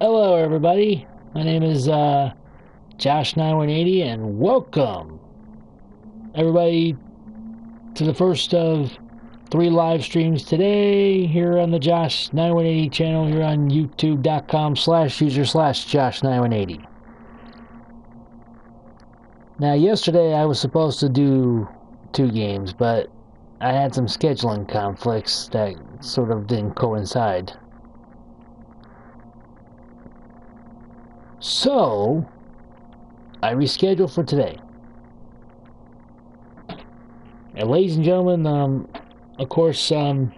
Hello, everybody. My name is Josh9180, and welcome, everybody, to the first of 3 live streams today here on the Josh9180 channel here on youtube.com/user/Josh9180. Now, yesterday I was supposed to do 2 games, but I had some scheduling conflicts that sort of didn't coincide. So, I rescheduled for today. And ladies and gentlemen, of course, this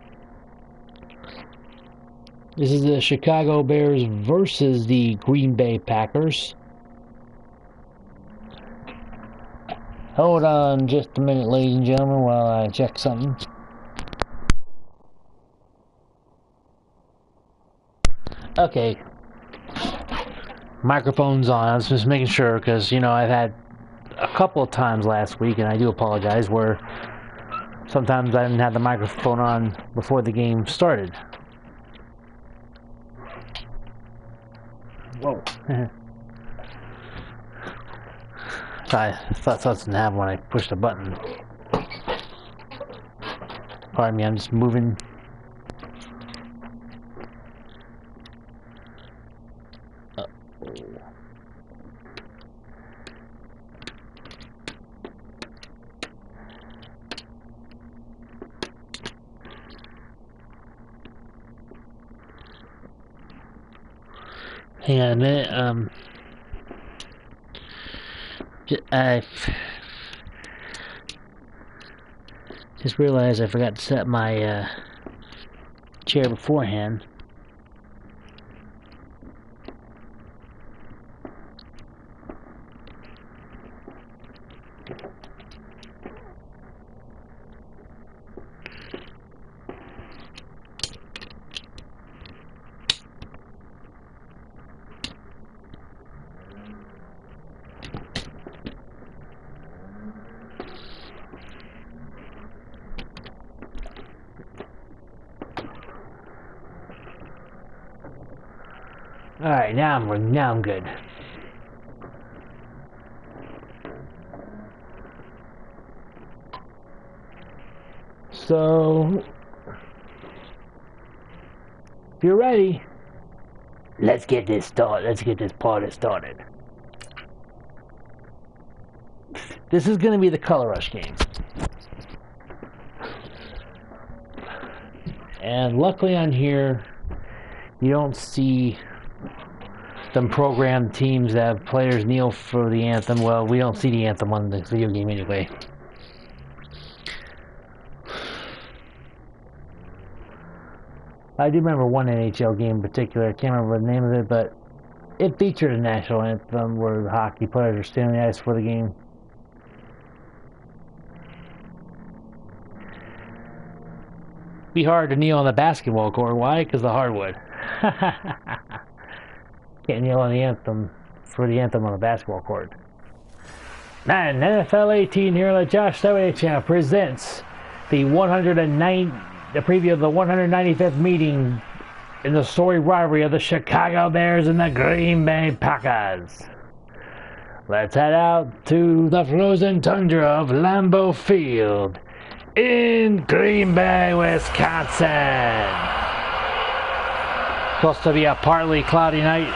is the Chicago Bears versus the Green Bay Packers. Hold on just a minute, ladies and gentlemen, while I check something. Okay. Microphone's on. I was just making sure because, you know, I've had a couple of times last week, and I do apologize, where sometimes I didn't have the microphone on before the game started. Whoa. I thought something happened when I pushed the button. Pardon me, I'm just moving. Hang on a minute, I just realized I forgot to set my chair beforehand. Alright, now I'm good. So, if you're ready, let's get this started. Let's get this party started. This is going to be the Color Rush game. And luckily on here, you don't see them programmed teams that have players kneel for the anthem. Well, we don't see the anthem on the video game anyway. I do remember one NHL game in particular. I can't remember the name of it, but it featured a national anthem where the hockey players are standing on the ice for the game. Be hard to kneel on the basketball court. Why? Because the hardwood. Can't kneel on the anthem for the anthem on the basketball court. And NFL 18 here on the Josh 78 channel presents the preview of the 195th meeting in the storied rivalry of the Chicago Bears and the Green Bay Packers. Let's head out to the frozen tundra of Lambeau Field in Green Bay, Wisconsin. Supposed to be a partly cloudy night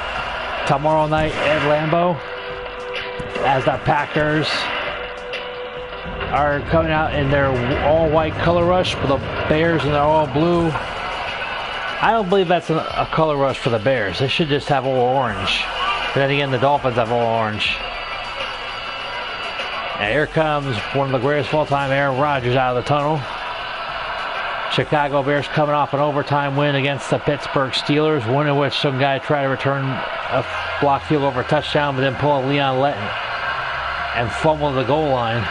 tomorrow night at Lambeau, as the Packers are coming out in their all-white color rush for the Bears in their all-blue. I don't believe that's a color rush for the Bears. They should just have all orange. But then again, the Dolphins have all orange. And here comes one of the greatest of all time, Aaron Rodgers, out of the tunnel. Chicago Bears coming off an overtime win against the Pittsburgh Steelers, one in which some guy tried to return a block field over a touchdown, but then pull a Leon Letton and fumble the goal line.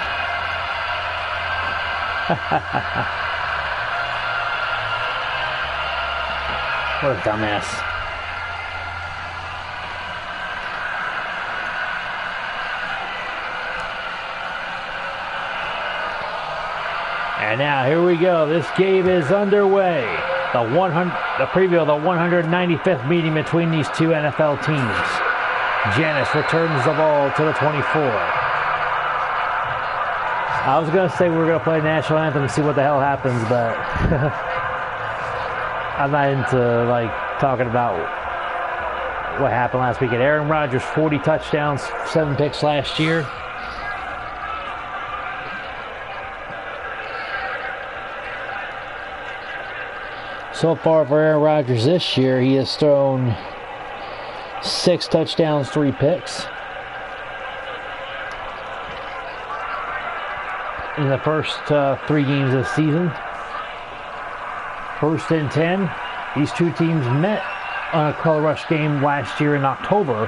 What a dumbass. And now, here we go. This game is underway. the preview of the 195th meeting between these two NFL teams. Janis returns the ball to the 24. I was going to say we were going to play national anthem and see what the hell happens, but I'm not into like talking about what happened last weekend. Aaron Rodgers, 40 touchdowns, 7 picks last year. So far for Aaron Rodgers this year, he has thrown 6 touchdowns, 3 picks. In the first 3 games of the season. 1st and 10. These two teams met on a Color Rush game last year in October.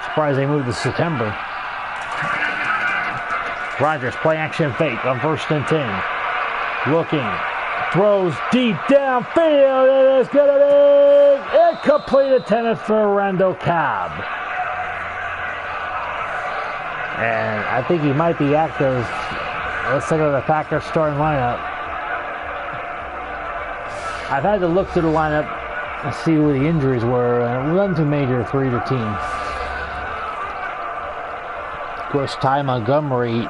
Surprised they moved to September. Rodgers, play action fake on 1st and 10. Looking. Throws deep downfield. It is going to be incomplete attempt for Randall Cobb. And I think he might be active. Let's look at the Packers starting lineup. I've had to look through the lineup and see where the injuries were, and it wasn't too major for either team. Of course, Ty Montgomery,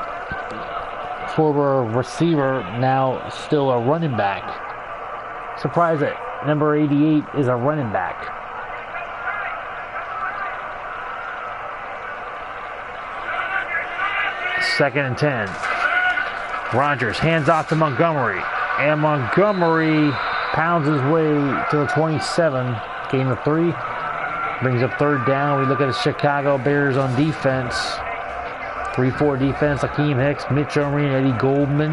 former receiver, now still a running back. Surprised that number 88 is a running back. Second and 10. Rodgers hands off to Montgomery. And Montgomery pounds his way to the 27. Gain of 3. Brings up 3rd down. We look at the Chicago Bears on defense. 3-4 defense. Akeem Hicks, Mitch O'Reen, Eddie Goldman.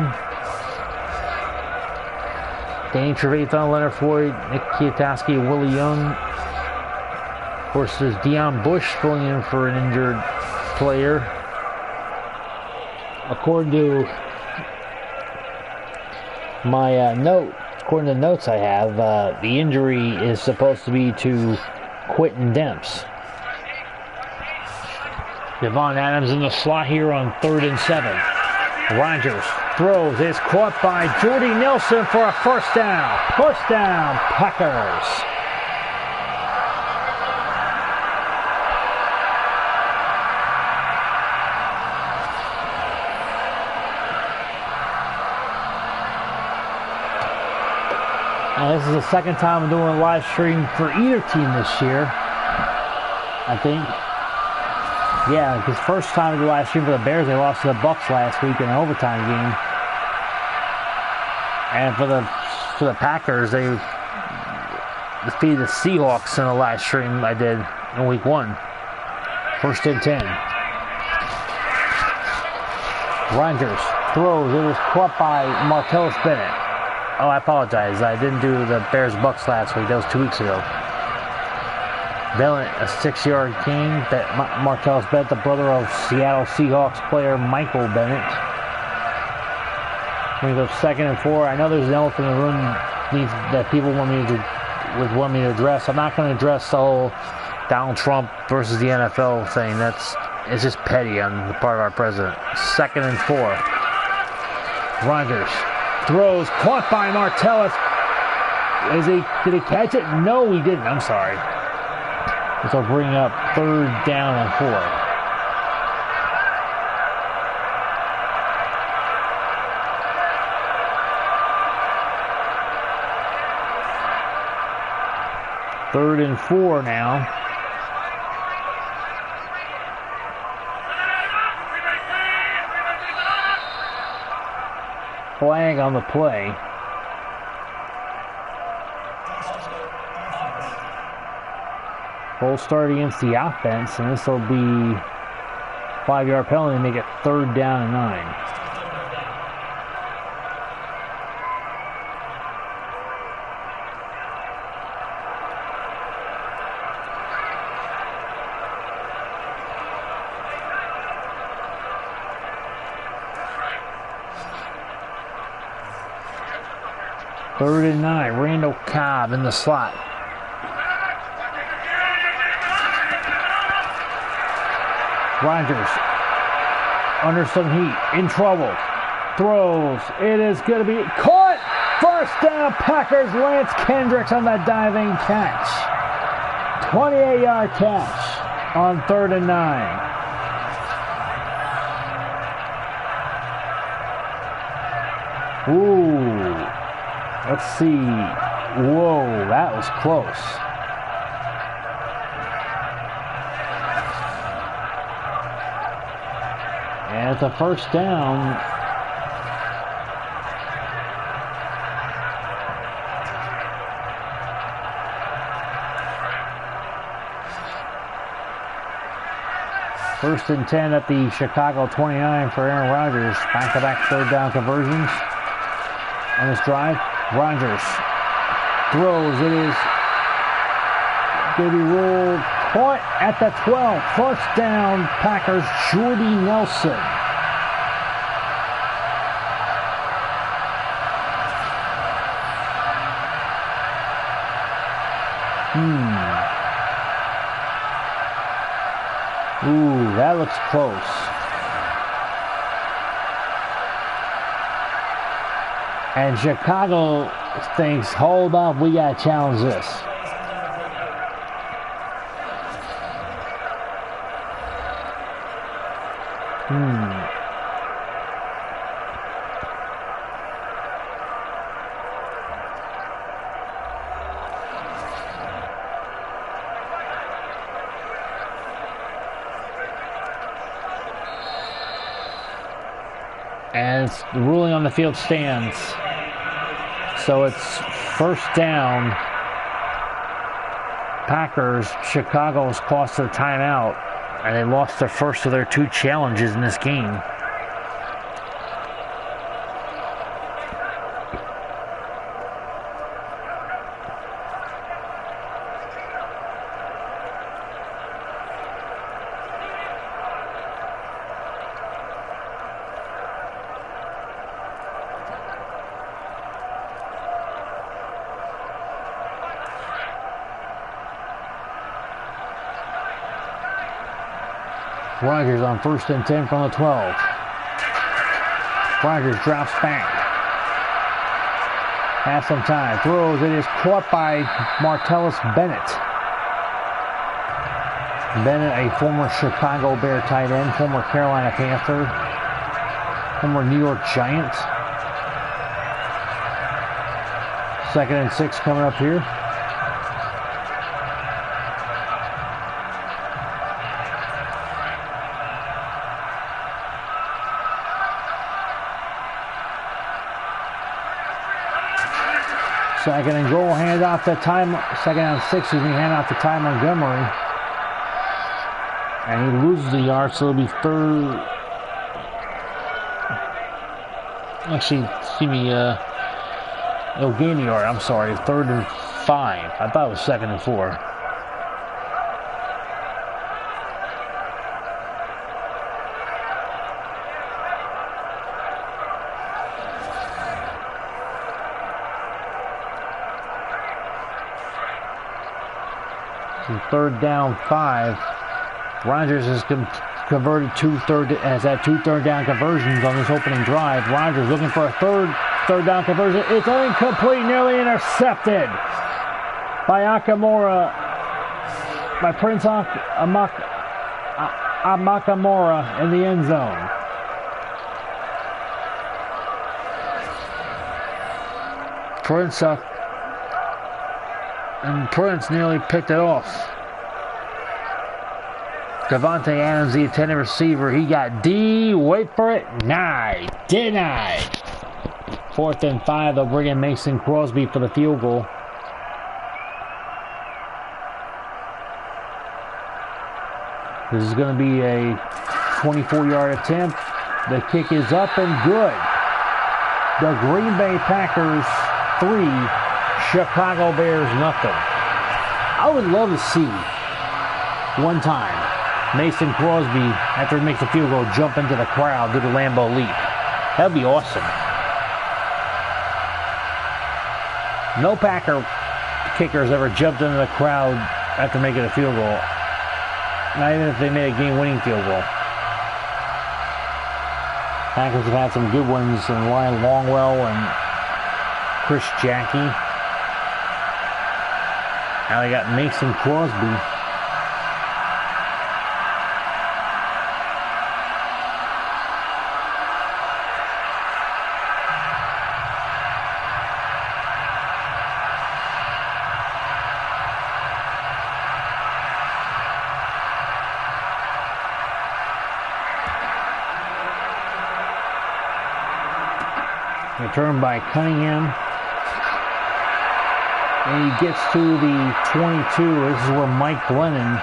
Danny Trevathan, Leonard Floyd, Nick Kwiatkowski, Willie Young. Of course, there's Deion Bush filling in for an injured player. According to my according to the notes I have, the injury is supposed to be to Quentin Demps. Devon Adams in the slot here on 3rd and 7. Rodgers throws. It's caught by Jordy Nelson for a 1st down. 1st down, Packers. And this is the 2nd time I'm doing a live stream for either team this year, I think. Yeah, because first time I did a live stream for the Bears, they lost to the Bucks last week in an overtime game. And for the Packers, they defeated the Seahawks in the live stream I did in week 1. 1st and 10. Rodgers throws. It was caught by Martellus Bennett. Oh, I apologize. I didn't do the Bears-Bucks last week. That was 2 weeks ago. Bennett, a 6-yard gain. Martellus Bennett, the brother of Seattle Seahawks player Michael Bennett. Brings up 2nd and 4. I know there's an elephant in the room that people want me to address. I'm not going to address the whole Donald Trump versus the NFL thing. It's just petty on the part of our president. 2nd and 4. Rodgers throws, caught by Martellus. Did he catch it? No, he didn't. I'm sorry. This will bring up 3rd down and 4. Third and 4 now. Flag on the play. Full start against the offense, and this will be 5-yard penalty to make it 3rd down and 9. Third and 9, Randall Cobb in the slot. Rodgers under some heat, in trouble, throws. It is going to be caught for First down, Packers. Lance Kendricks on that diving catch. 28-yard catch on 3rd and 9. Ooh. Let's see. Whoa, that was close. And it's a first down. First and 10 at the Chicago 29 for Aaron Rodgers. Back-to-back 3rd down conversions on this drive. Rodgers throws. It is going to be ruled point at the 12. First down, Packers. Jordy Nelson. Ooh, that looks close. And Chicago thinks, hold up, we got to challenge this. And the ruling on the field stands. So it's first down. Packers. Chicago's cost a timeout, and they lost their first of their 2 challenges in this game. Rodgers on first and 10 from the 12. Rodgers drops back. Has some time. Throws. It is caught by Martellus Bennett. Bennett, a former Chicago Bear tight end, former Carolina Panther, former New York Giant. 2nd and 6 coming up here. Second and goal, hand off to Ty. 2nd and 6, hand off to Ty Montgomery. And he loses the yard, so it'll be third. Actually, excuse me, he'll gain the yard, I'm sorry. 3rd and 5. I thought it was 2nd and 4. So 3rd down 5. Rodgers has converted has had 2 third down conversions on this opening drive. Rodgers looking for a third down conversion. It's incomplete, nearly intercepted by Akamora, by Prince Amakamura in the end zone. Prince nearly picked it off. Davante Adams, the intended receiver, he got D. Wait for it. Denied. 4th and 5. They'll bring in Mason Crosby for the field goal. This is going to be a 24-yard attempt. The kick is up and good. The Green Bay Packers 3, Chicago Bears nothing. I would love to see one time Mason Crosby, after he makes a field goal, jump into the crowd, do the Lambeau leap. That'd be awesome. No Packer kickers ever jumped into the crowd after making a field goal. Not even if they made a game-winning field goal. Packers have had some good ones, and Ryan Longwell and Chris Jackie. Now they got Mason Crosby. Return by Cunningham. And he gets to the 22. This is where Mike Glennon,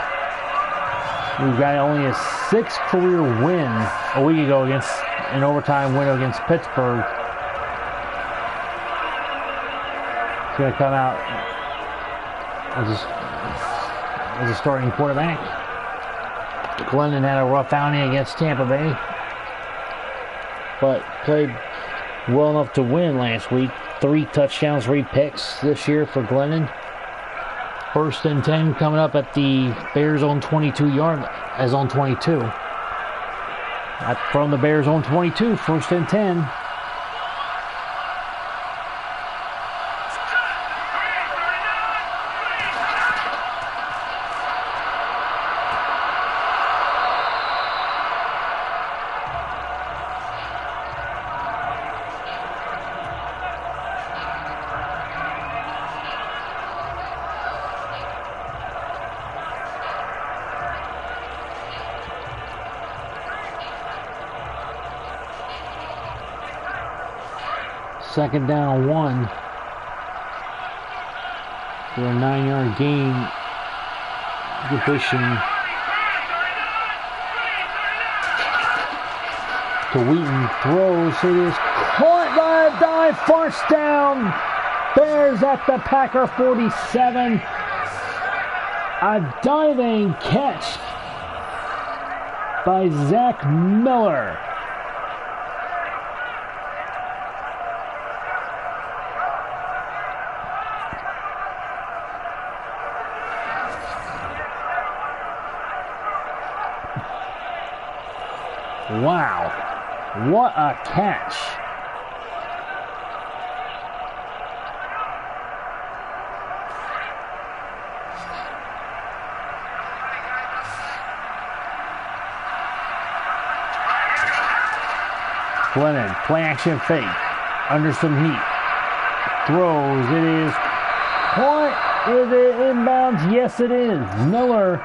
who got only a 6th career win a week ago against an overtime win against Pittsburgh. He's going to come out as a starting quarterback. Glennon had a rough outing against Tampa Bay, but played well enough to win last week. 3 touchdowns, 3 picks this year for Glennon. 1st and 10 coming up at the Bears' own 22-yard, as on 22. From the Bears' own 22, 1st and 10. Second down 1 for a 9-yard gain. Completion to Wheaton. Throws. It is caught by a dive. First down. Bears at the Packer 47. A diving catch by Zach Miller. Wow, what a catch. Glennon, play action fake, under some heat. Throws, it is caught. Is it inbounds? Yes, it is. Miller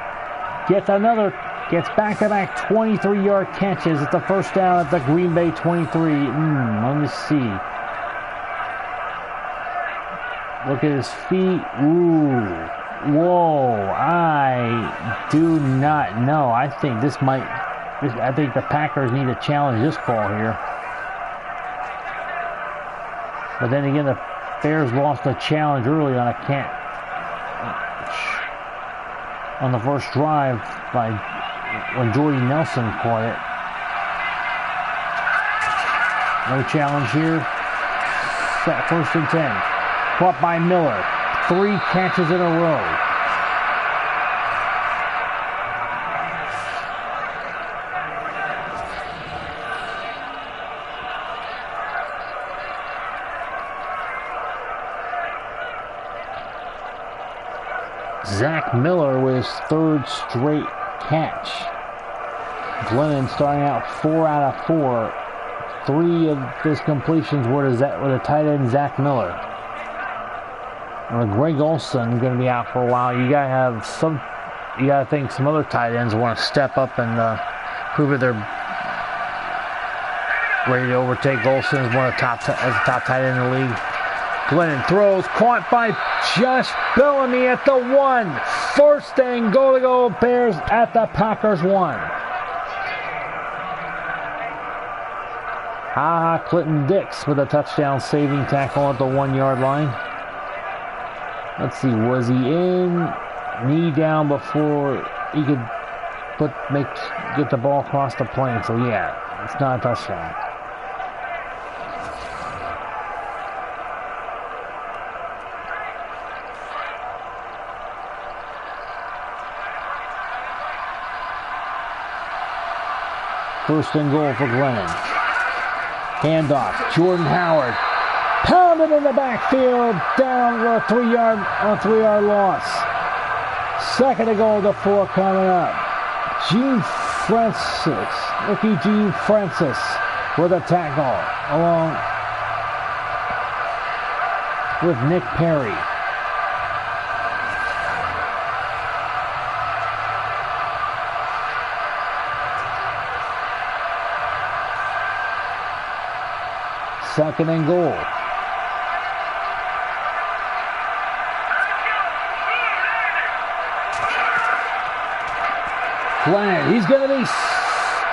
gets back-to-back 23-yard catches at the first down at the Green Bay 23. Let me see. Look at his feet. Ooh. Whoa. I do not know. I think I think the Packers need to challenge this call here. But then again, the Bears lost a challenge early on the first drive when Jordy Nelson caught it. No challenge here. First and 10. Caught by Miller. 3 catches in a row. Zach Miller with his 3rd straight catch. Glennon starting out 4 out of 4. 3 of his completions were to the tight end Zach Miller. Greg Olsen going to be out for a while. You gotta think some other tight ends want to step up and prove that they're ready to overtake Olsen as the top tight end in the league. Glennon throws, caught by Josh Bellamy at the 1. First and goal to go, Bears at the Packers 1. Clinton Dix with a touchdown saving tackle at the 1-yard line. Let's see, was he in? Knee down before he could get the ball across the plane. So yeah, it's not a touchdown. First and goal for Glennon. Handoff. Jordan Howard Pounded in the backfield, down a 3-yard loss. Second and goal to 4 coming up. Gene Francis, rookie Gene Francis with a tackle along with Nick Perry. Second and goal. Glenn, he's going to be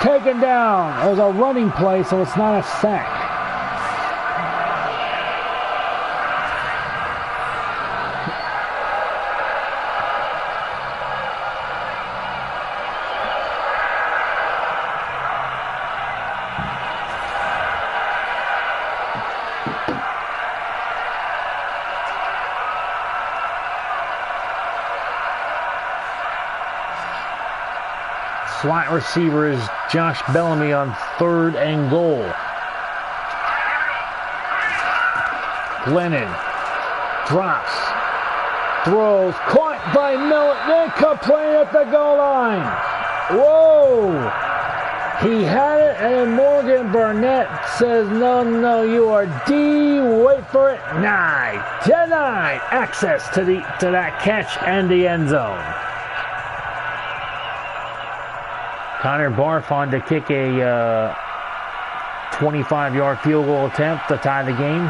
taken down. It was a running play, so it's not a sack. Slot receiver is Josh Bellamy on 3rd and goal. Glennon drops, throws, caught by Millet, then complete at the goal line. Whoa! He had it, and Morgan Burnett says, no, you are D. Wait for it. Denied access to that catch and the end zone. Connor Barfon to kick a 25-yard field goal attempt to tie the game.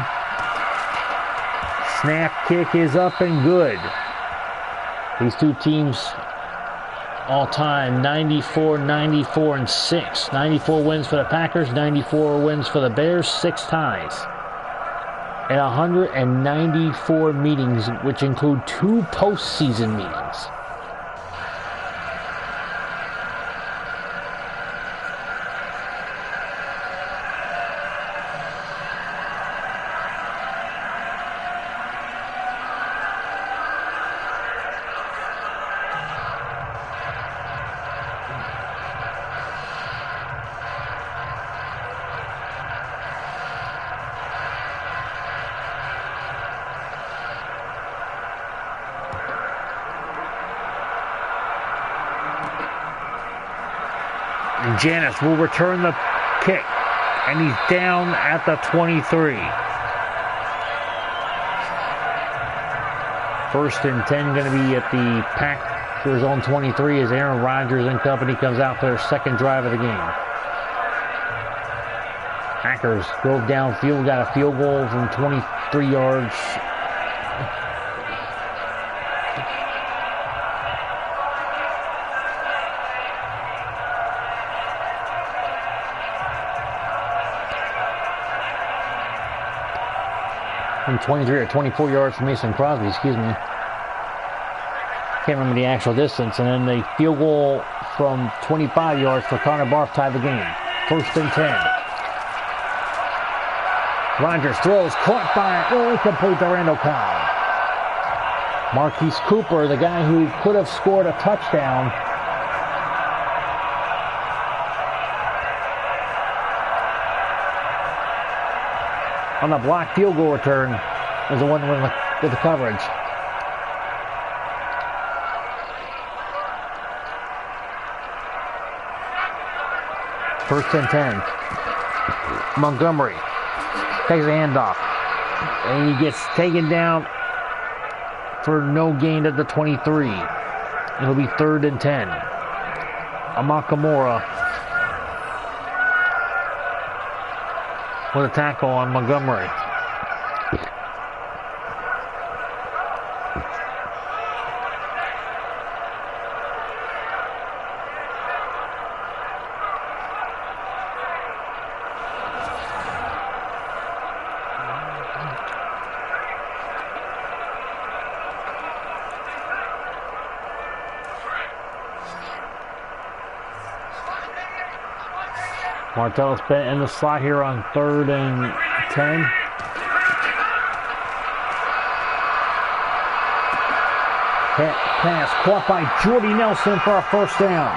Snap kick is up and good. These two teams all-time 94, 94, and 6. 94 wins for the Packers, 94 wins for the Bears, 6 ties. And 194 meetings, which include 2 postseason meetings. Janis will return the kick, and he's down at the 23. 1st and 10 going to be at the Packers on 23 as Aaron Rodgers and company comes out for their second drive of the game. Packers drove downfield, got a field goal from 23 yards. From 23 or 24 yards from Mason Crosby, excuse me. Can't remember the actual distance. And then the field goal from 25 yards for Connor Barth tied the game. 1st and 10. Rodgers throws, caught by, incomplete to Randall Cobb. Marquise Cooper, the guy who could have scored a touchdown, on the blocked field goal return, was the one with the coverage. First and 10. Montgomery takes a handoff, and he gets taken down for no gain at the 23. It'll be 3rd and 10. Amakamura with a tackle on Montgomery. Martellus Bennett in the slot here on 3rd and 10. Pass caught by Jordy Nelson for a 1st down.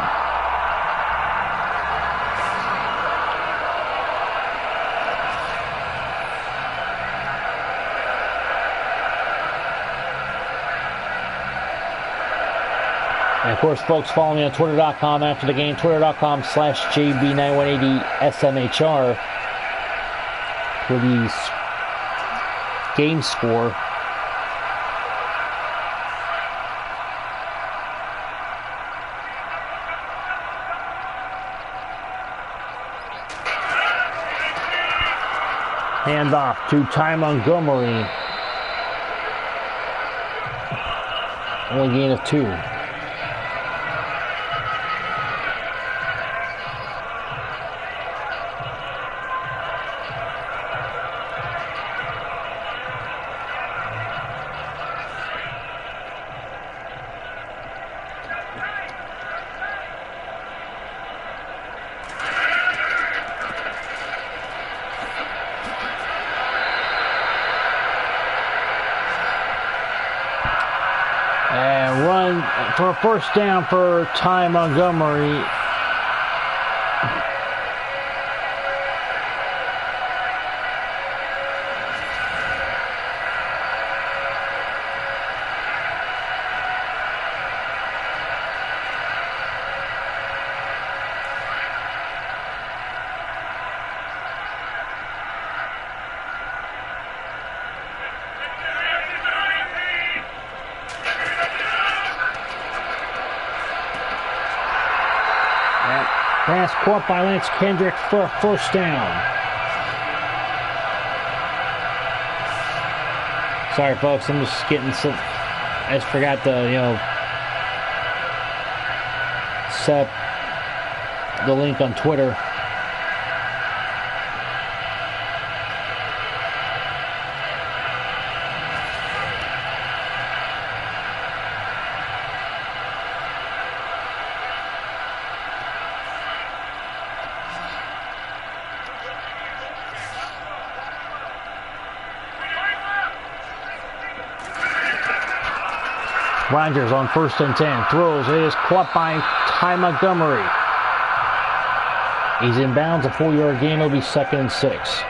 And of course, folks, follow me on Twitter.com after the game, Twitter.com/JB918SMHR for the game score. Handoff to Ty Montgomery. Only gain of 2. And run for a first down for Ty Montgomery. Pass caught by Lance Kendrick for a first down. Sorry, folks, I'm just getting some. I just forgot to, set the link on Twitter. Rodgers on 1st and 10. Throws. It is caught by Ty Montgomery. He's in bounds. A 4-yard gain. It'll be 2nd and 6.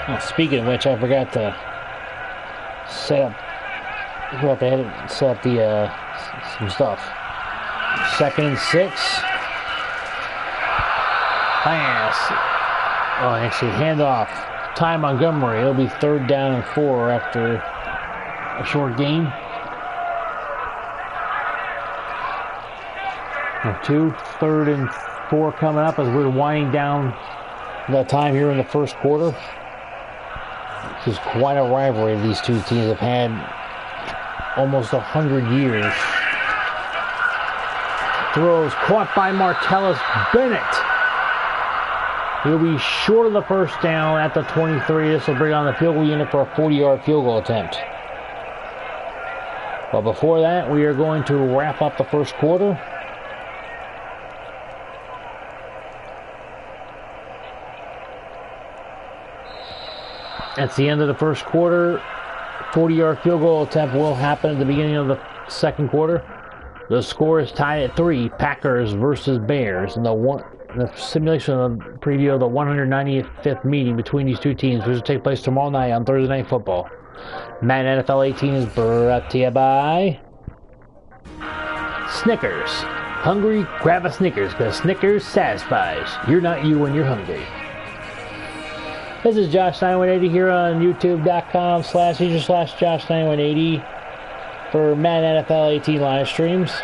Oh, speaking of which, I forgot to set up. Set up the some stuff. 2nd and 6. Pass. Oh, actually, handoff. Ty Montgomery. It'll be 3rd down and 4 after a short gain. 2, 3rd and 4 coming up as we're winding down the time here in the first quarter. This is quite a rivalry these two teams have had almost 100 years. Throws caught by Martellus Bennett. He'll be short of the first down at the 23. This will bring on the field goal unit for a 40-yard field goal attempt. But before that, we are going to wrap up the first quarter. That's the end of the first quarter. 40-yard field goal attempt will happen at the beginning of the second quarter. The score is tied at 3. Packers versus Bears. And the simulation of the preview of the 195th meeting between these two teams, which will take place tomorrow night on Thursday Night Football. Madden NFL 18 is brought to you by Snickers. Hungry? Grab a Snickers, because Snickers satisfies. You're not you when you're hungry. This is Josh9180 here on YouTube.com/user/Josh9180 for Madden NFL 18 live streams.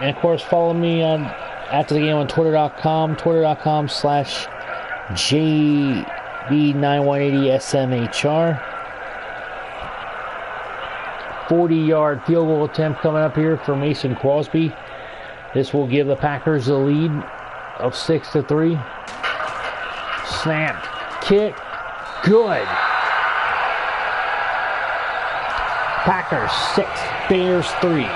And of course, follow me on after the game on Twitter.com, Twitter.com/JB9180SMHR. 40-yard field goal attempt coming up here for Mason Crosby. This will give the Packers a lead of 6-3. Snapped. Kick. Good. Packers 6, Bears 3.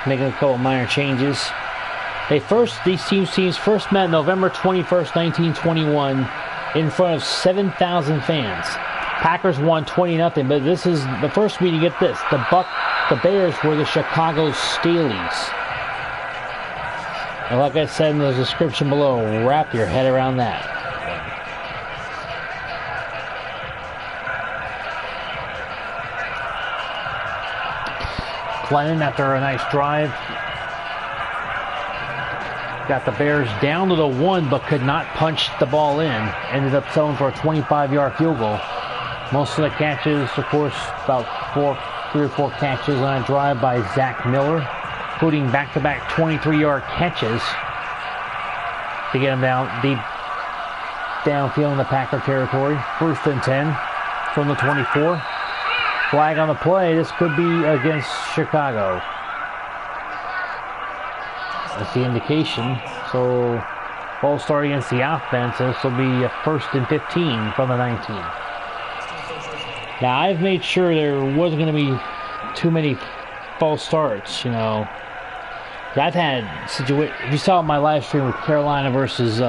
making a couple minor changes. These teams first met November 21st, 1921, in front of 7,000 fans. Packers won 20-0, but this is the first meeting. Get this: the Bears were the Chicago Staleys. And like I said in the description below, wrap your head around that. Glennon, after a nice drive, got the Bears down to the 1, but could not punch the ball in. Ended up settling for a 25-yard field goal. Most of the catches, of course, about 3 or 4 catches on a drive by Zach Miller, including back-to-back 23-yard catches to get him down deep downfield in the Packer territory. 1st and 10 from the 24. Flag on the play. This could be against Chicago. That's the indication. So, ball start against the offense. This will be a 1st and 15 from the 19. Now, I've made sure there wasn't going to be too many false starts, you know. I've had situations. If you saw my live stream with Carolina versus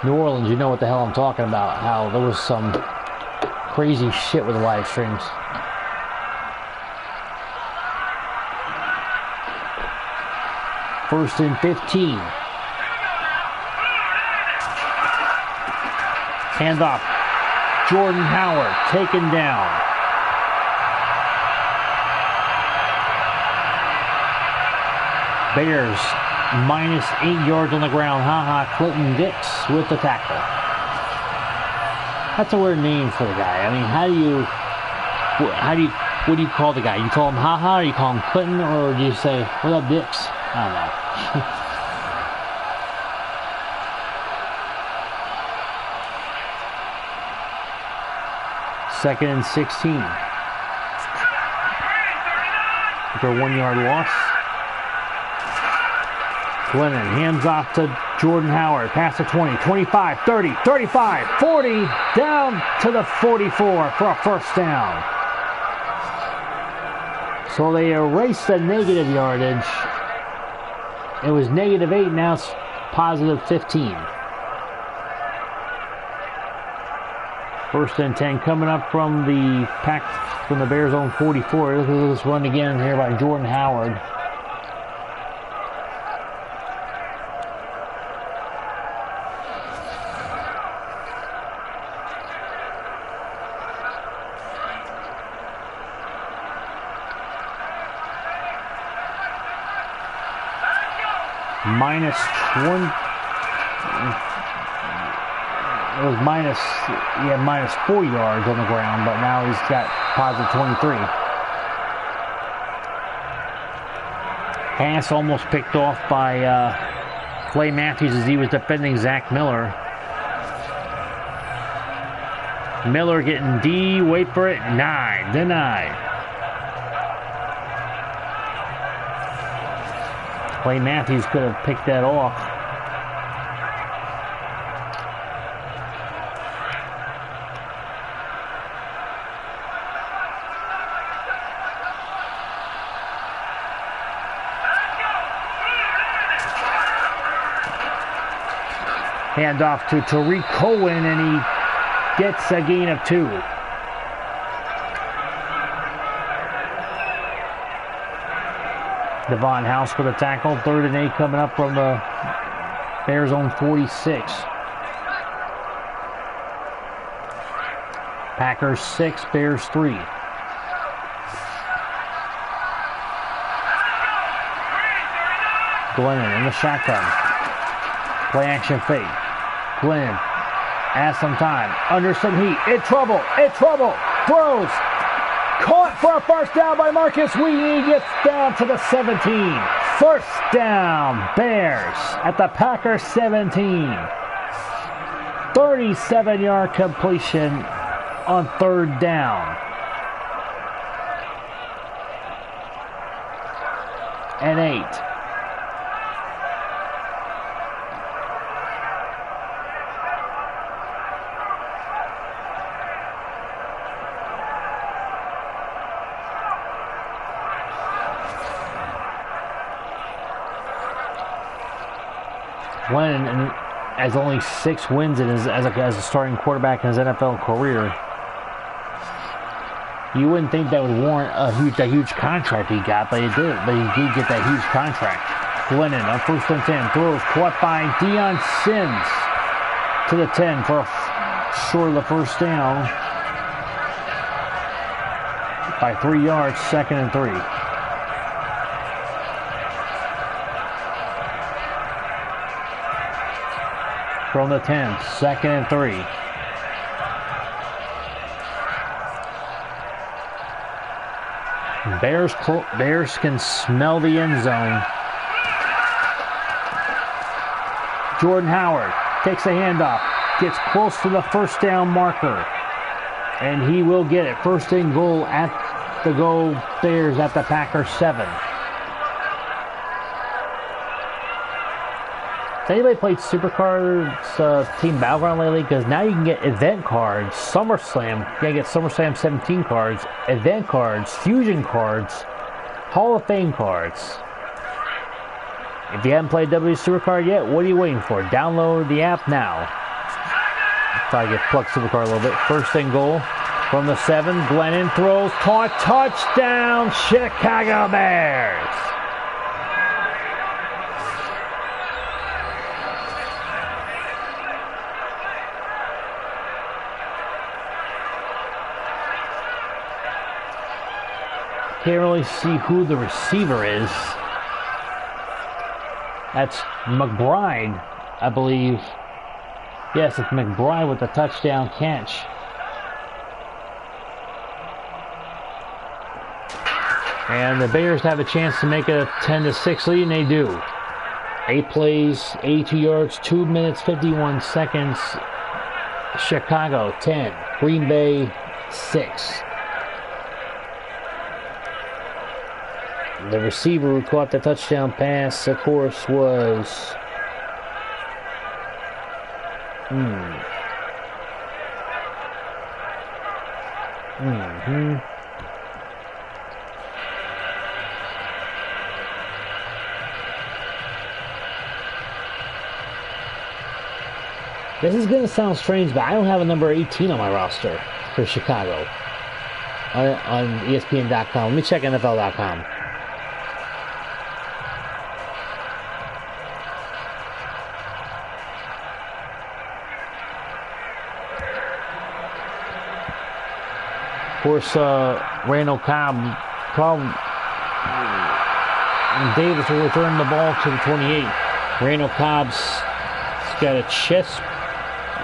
New Orleans, you know what the hell I'm talking about. How there was some crazy shit with the live streams. First and 15. Handoff. Jordan Howard taken down. Bears minus 8 yards on the ground. Clinton Dix with the tackle. That's a weird name for the guy. I mean, what do you call the guy? You call him or you call him Clinton, or do you say, what up, Dix? I don't know. Second and 16. For a 1-yard loss. Glennon hands off to Jordan Howard. Past the 20, 25, 30, 35, 40. Down to the 44 for a first down. So they erased the negative yardage. It was -8, now it's positive 15. First and 10 coming up from the Bears' own 44. Look at this run again here by Jordan Howard. Minus 1. It was minus 4 yards on the ground, but now he's got positive 23. Pass almost picked off by Clay Matthews as he was defending Zach Miller. Miller getting D, wait for it, 9, denied. Clay Matthews could have picked that off. Hand off to Tariq Cohen, and he gets a gain of 2. Devon House for the tackle. 3rd and 8 coming up from the Bears' own 46. Packers 6, Bears 3. Glennon in the shotgun. Play action fake. Glennon has some time. Under some heat. In trouble. Throws. Caught for a first down by Marcus Weenie. Gets down to the 17. First down, Bears at the Packers 17. 37-yard completion on 3rd down. And 8. Glennon has only 6 wins in as a starting quarterback in his NFL career. You wouldn't think that would warrant a huge contract he got, but he did. But he did get that huge contract. Glennon on 1st and 10 throws caught by Deion Sims to the 10 for short of the first down by 3 yards. 2nd and 3. From the 10, 2nd and 3. Bears can smell the end zone. Jordan Howard takes a handoff, gets close to the first down marker, and he will get it. 1st and goal at the goal. Bears at the Packers 7. Has anybody played Supercards Team Battleground lately? Because now you can get event cards, SummerSlam. You can get SummerSlam 17 cards, event cards, fusion cards, Hall of Fame cards. If you haven't played W Supercard yet, what are you waiting for? Download the app now. Probably get plucked Supercard a little bit. 1st and goal from the 7. Glennon throws, caught, touchdown, Chicago Bears. Can't really see who the receiver is. That's McBride, I believe. Yes, it's McBride with the touchdown catch. And the Bears have a chance to make a 10-6 lead, and they do. 8 plays, 82 yards, 2 minutes, 51 seconds. Chicago 10, Green Bay 6. The receiver who caught the touchdown pass, of course, was This is going to sound strange, but I don't have a number 18 on my roster for Chicago on ESPN.com. Let me check NFL.com. Of course, Randall Cobb, and Davis will return the ball to the 28. Randall Cobb's got a chest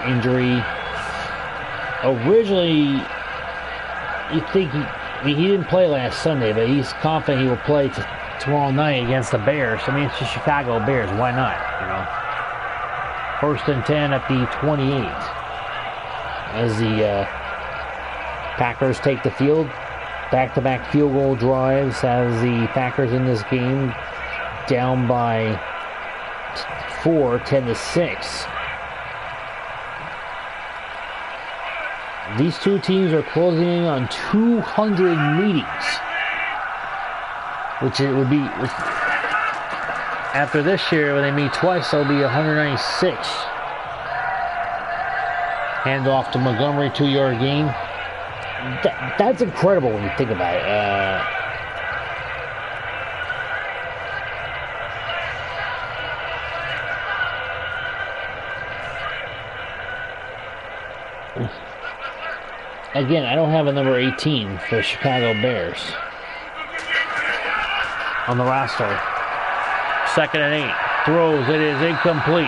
injury. Originally, you think he didn't play last Sunday, but he's confident he will play tomorrow night against the Bears. I mean, it's the Chicago Bears. Why not? You know. 1st and 10 at the 28 as the Packers take the field. Back-to-back field goal drives as the Packers in this game down by 4, 10-6. These two teams are closing in on 200 meetings, which it would be after this year when they meet twice. They'll be 196. Hand off to Montgomery, 2-yard gain. That's incredible when you think about it. Again, I don't have a number 18 for the Chicago Bears on the roster. 2nd and 8. Throws. It is incomplete.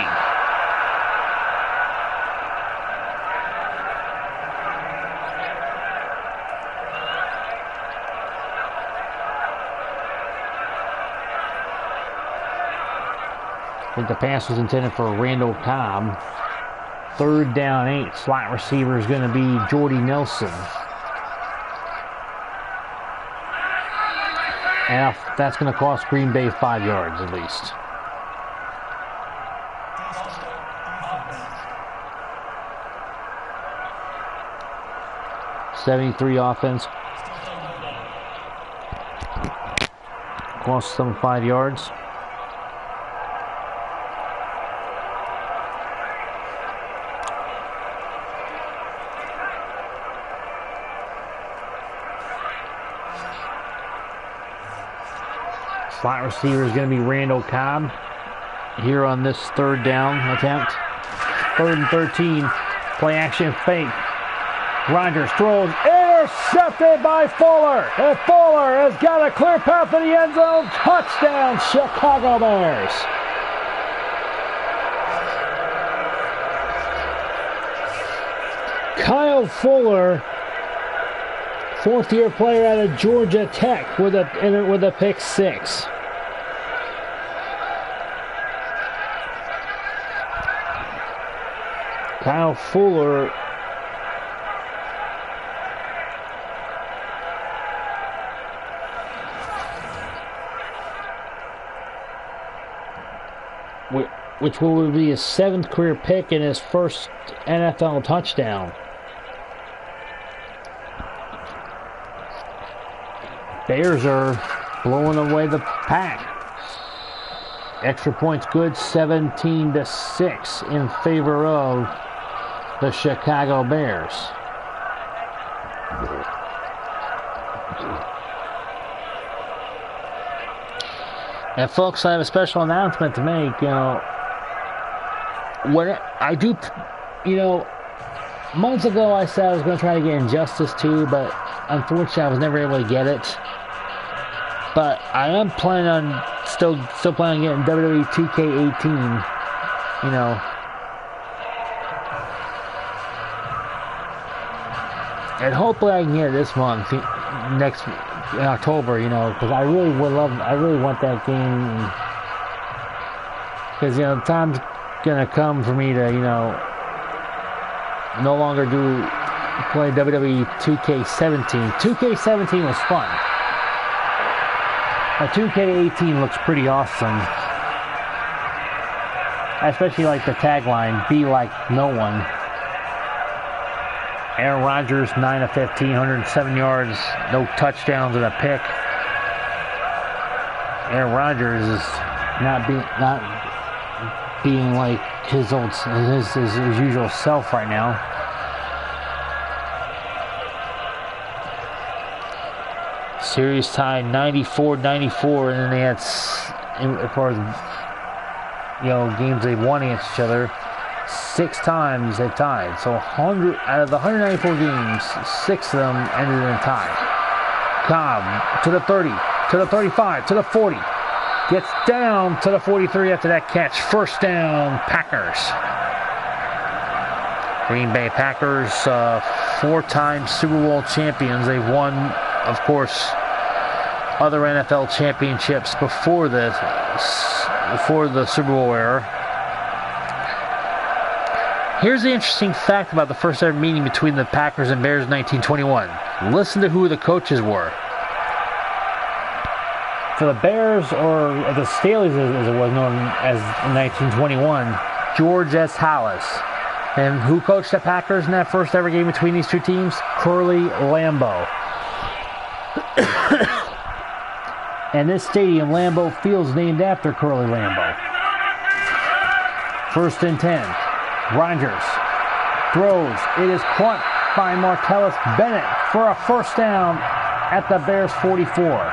I think the pass was intended for Randall Cobb. 3rd down 8. Slot receiver is going to be Jordy Nelson. And that's going to cost Green Bay 5 yards at least. .73 offense. Cost them 5 yards. Slot receiver is going to be Randall Cobb here on this third down attempt. 3rd and 13. Play action fake. Rodgers throws. Intercepted by Fuller. And Fuller has got a clear path to the end zone. Touchdown, Chicago Bears. Kyle Fuller, 4th-year player out of Georgia Tech, with a pick 6. Kyle Fuller which will be his 7th career pick and his first NFL touchdown. Bears are blowing away the Pack. Extra points good, 17-6 in favor of the Chicago Bears. And folks, I have a special announcement to make. Months ago I said I was going to try to get Injustice 2, but unfortunately I was never able to get it. But I am planning on still planning on getting WWE 2K18. And hopefully I can get it this month, in October, because I really want that game. Because, the time's gonna come for me to, no longer play WWE 2K17. 2K17 was fun. But 2K18 looks pretty awesome. I especially like the tagline, "Be like no one." Aaron Rodgers, 9 of 15, 107 yards, no touchdowns and a pick. Aaron Rodgers is not being like his usual self right now. Series tied 94-94, and then they had, as far as games they've won against each other, 6 times they tied. So out of the 194 games, 6 of them ended in a tie. Cobb to the 30, to the 35, to the 40. Gets down to the 43 after that catch. First down, Packers. Green Bay Packers, 4-time Super Bowl champions. They've won, of course, other NFL championships before the Super Bowl era. Here's the interesting fact about the first ever meeting between the Packers and Bears in 1921. Listen to who the coaches were. For the Bears, or the Staleys as it was known as in 1921, George S. Halas. And who coached the Packers in that first ever game between these two teams? Curly Lambeau. And this stadium, Lambeau Field, is named after Curly Lambeau. 1st and 10. Rodgers throws. It is caught by Martellus Bennett for a first down at the Bears 44.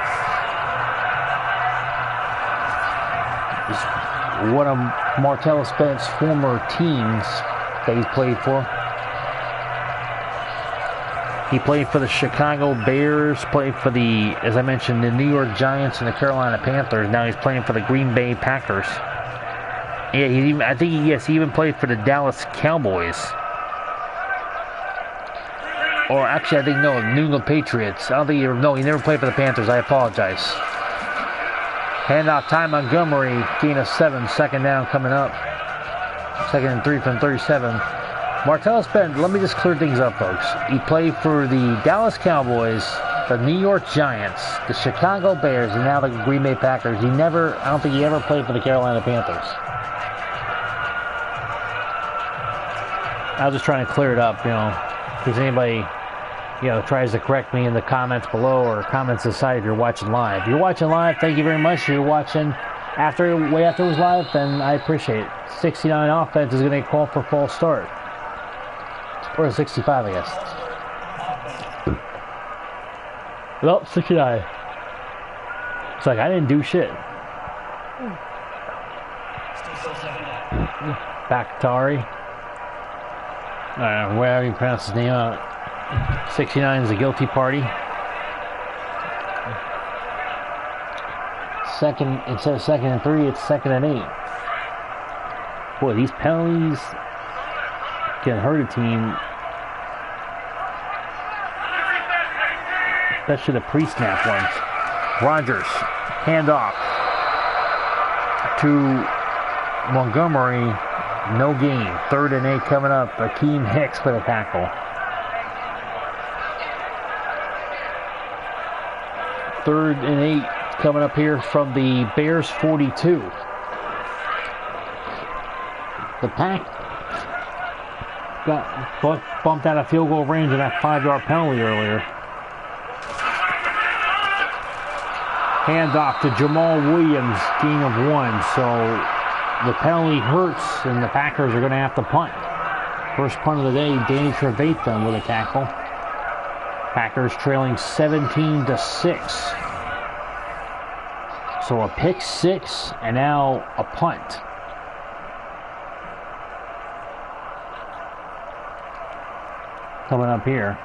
One of Martellus Bennett's former teams that he's played for. He played for the Chicago Bears, played for the, as I mentioned, the New York Giants and the Carolina Panthers. Now he's playing for the Green Bay Packers. Yeah, he even played for the Dallas Cowboys. Or actually, I think, no, New England Patriots. I don't think he never played for the Panthers. I apologize. Handoff, Ty Montgomery, gain of 7, 2nd down coming up. 2nd and 3 from 37. Martellus Bennett, let me just clear things up, folks. He played for the Dallas Cowboys, the New York Giants, the Chicago Bears, and now the Green Bay Packers. I don't think he ever played for the Carolina Panthers. I was just trying to clear it up, in case anybody, tries to correct me in the comments below or comments aside if you're watching live. If you're watching live, thank you very much. If you're watching way after it was live, then I appreciate it. 69 offense is going to get called for false start. Or 65, I guess. Well, 69. It's like I didn't do shit. Bakhtari. Whatever you pronounce his name out. 69 is the guilty party. Second, instead of 2nd and 3, it's 2nd and 8. Boy, these penalties can hurt a team. Especially the pre-snap ones. Rogers, handoff to Montgomery. No gain. 3rd and 8 coming up. Akeem Hicks with a tackle. 3rd and 8 coming up here from the Bears 42. The Pack got bumped out of field goal range in that 5-yard penalty earlier. Handoff to Jamal Williams, gain of 1. So the penalty hurts, and the Packers are going to have to punt. First punt of the day, Danny Trevathan with a tackle. Packers trailing 17-6. So a pick 6, and now a punt. Coming up here.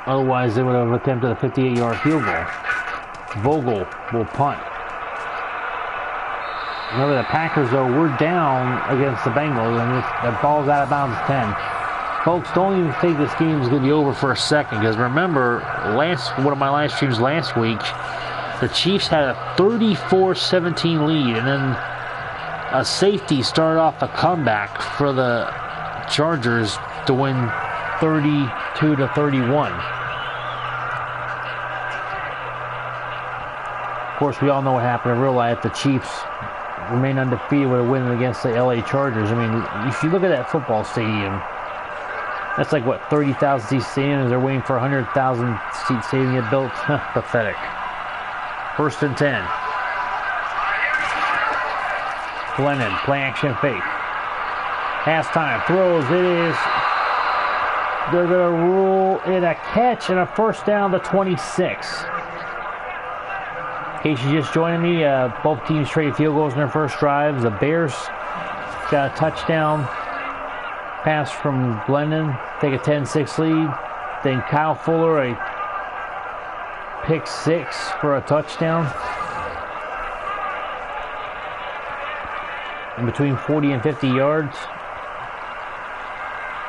Otherwise, they would have attempted a 58-yard field goal. Vogel will punt. Remember, the Packers, though, we're down against the Bengals, and the ball's out of bounds at 10. Folks, don't even think this game is going to be over for a second, because remember, one of my live streams last week, the Chiefs had a 34-17 lead, and then a safety started off a comeback for the Chargers to win 32-31. Of course, we all know what happened in real life. The Chiefs remain undefeated with a win against the LA Chargers. I mean, if you look at that football stadium, that's like, what, 30,000 seat stadium? They're waiting for a 100,000 seat stadium to get built. Pathetic. 1st and 10. Glennon, play action fake. Halftime, throws, it is. They're going to rule it a catch and a 1st down to 26. In case you're just joining me, both teams traded field goals in their first drives. The Bears got a touchdown pass from Glennon, take a 10-6 lead. Then Kyle Fuller, a pick 6 for a touchdown. In between 40 and 50 yards.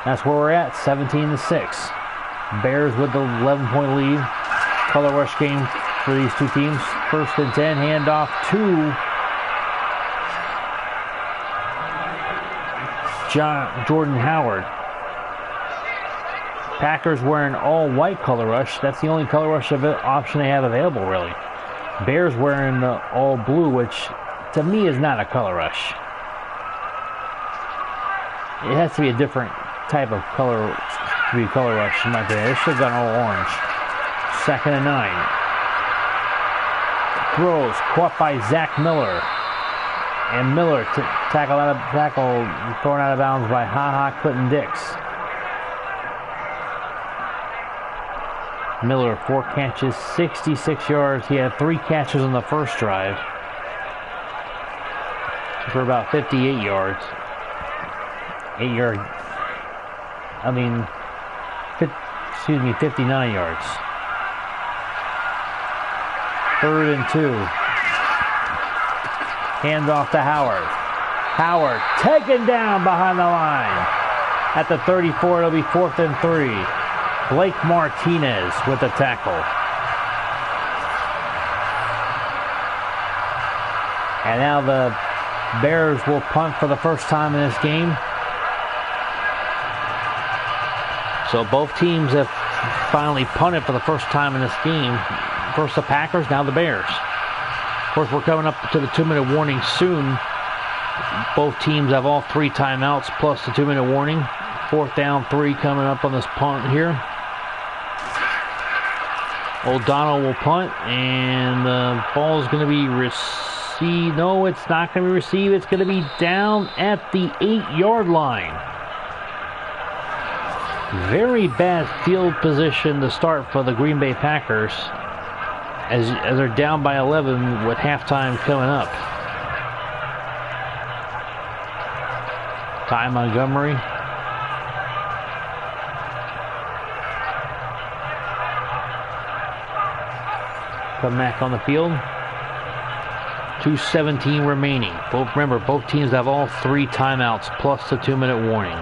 That's where we're at, 17-6. Bears with the 11-point lead. Color rush game for these two teams. 1st and 10, handoff to Jordan Howard. Packers wearing all white color rush. That's the only color rush option they have available, really. Bears wearing the all blue, which to me is not a color rush. It has to be a different type of color to be color rush, in my opinion. They should have gone all orange. 2nd and 9. Throws caught by Zach Miller. And Miller tackle thrown out of bounds by Clinton Dix. Miller, 4 catches, 66 yards. He had 3 catches on the first drive for about 58 yards. 59 yards. 3rd and 2. Handoff to Howard. Howard taken down behind the line. At the 34, it'll be 4th and 3. Blake Martinez with the tackle. And now the Bears will punt for the first time in this game. So both teams have finally punted for the first time in this game. First the Packers, now the Bears. Of course, we're coming up to the 2-minute warning soon. Both teams have all 3 timeouts plus the 2-minute warning. 4th down, 3 coming up on this punt here. O'Donnell will punt, and the ball is going to be received. No, it's not going to be received. It's going to be down at the 8-yard line. Very bad field position to start for the Green Bay Packers as they're down by 11 with halftime coming up. Ty Montgomery. Come back on the field. 2:17 remaining. Remember, both teams have all 3 timeouts plus the 2-minute warning.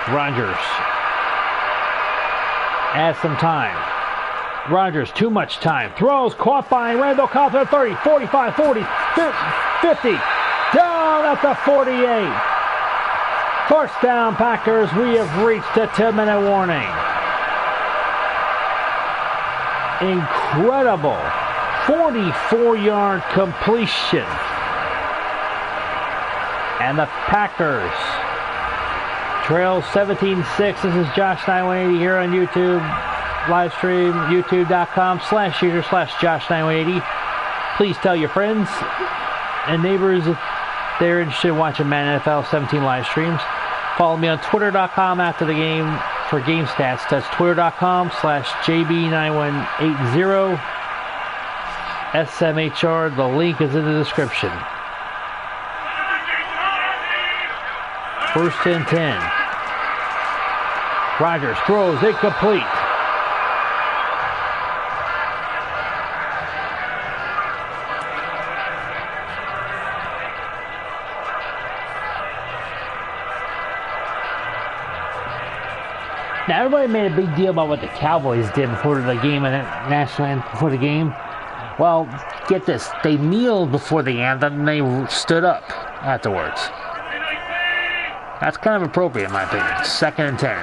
Rodgers adds some time. Rodgers, too much time. Throws, caught by Randall Cobb at 30, 45, 40, 50. Down at the 48. First down, Packers. We have reached a 2-minute warning. Incredible 44-yard completion. And the Packers trail 17-6. This is Josh 980 here on YouTube. Live stream, youtube.com/user/Josh980. Please tell your friends and neighbors if they're interested in watching Madden NFL 17 live streams. Follow me on twitter.com after the game for game stats. That's twitter.com/JB9180. SMHR. The link is in the description. First and 10. Rodgers throws incomplete. Now, everybody made a big deal about what the Cowboys did before the game and national anthem before the game. Well, get this. They kneeled before the anthem and they stood up afterwards. That's kind of appropriate in my opinion. Second and 10.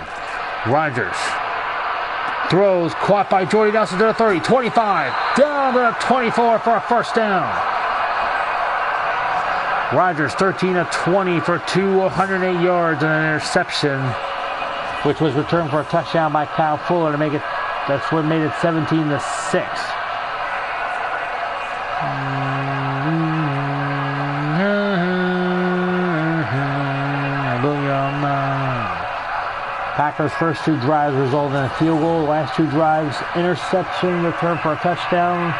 Rodgers throws, caught by Jordy Nelson to the 30, 25, down to the 24 for a first down. Rodgers 13 of 20 for 208 yards and an interception, which was returned for a touchdown by Kyle Fuller to make it. That's what made it 17-6. Packers' first 2 drives resulted in a field goal. Last 2 drives, interception, return for a touchdown,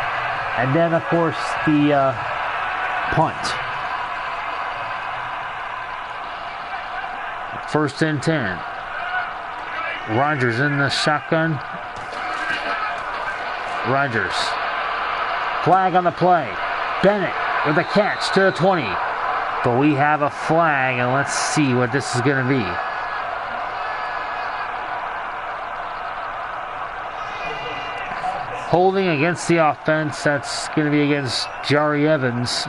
and then, of course, the punt. First and 10. Rodgers in the shotgun. Rodgers. Flag on the play. Bennett with a catch to the 20. But we have a flag, and let's see what this is going to be. Holding against the offense. That's going to be against Jari Evans.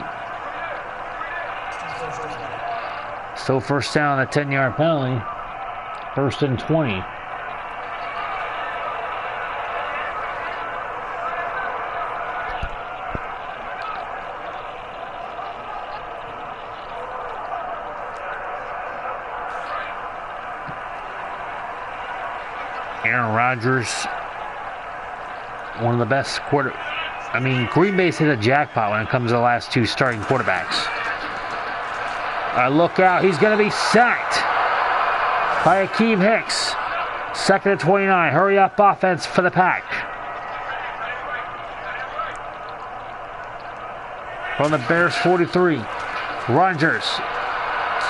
Still first down, a 10-yard penalty. First and 20. Aaron Rodgers, one of the best Green Bay's hit a jackpot when it comes to the last 2 starting quarterbacks. Look out, he's going to be sacked by Akeem Hicks. Second and 29, hurry up offense for the Pack. From the Bears 43, Rodgers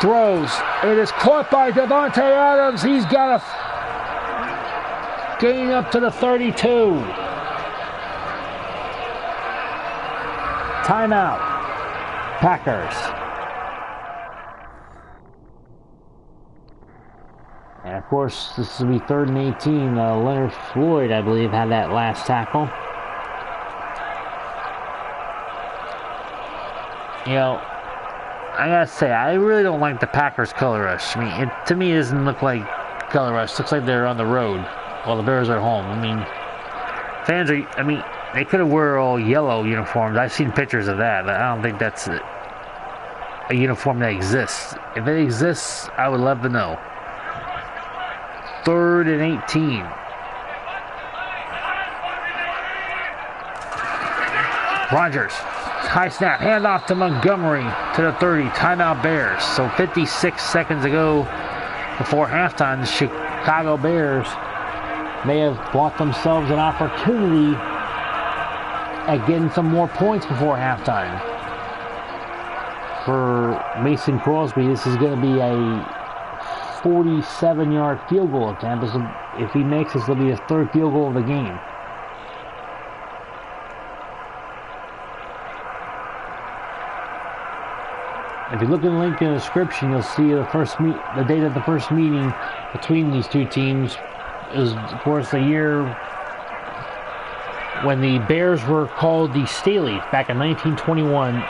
throws. It is caught by Davante Adams. He's got a gain up to the 32. Timeout. Packers. And of course, this will be 3rd and 18. Leonard Floyd, I believe, had that last tackle. You know, I gotta say, I really don't like the Packers color rush. I mean, to me, it doesn't look like color rush. It looks like they're on the road while the Bears are home. I mean, fans are, they could have wore all yellow uniforms. I've seen pictures of that, but I don't think that's it. a uniform that exists. If it exists, I would love to know. 3rd and 18. Rogers, high snap, handoff to Montgomery to the 30, timeout Bears. So 56 seconds ago before halftime, the Chicago Bears may have bought themselves an opportunity at getting some more points before halftime. For Mason Crosby, this is going to be a 47-yard field goal attempt. If he makes this, it'll be his 3rd field goal of the game. If you look in the link in the description, you'll see the date of the first meeting between these two teams is, of course, the year when the Bears were called the Staleys back in 1921.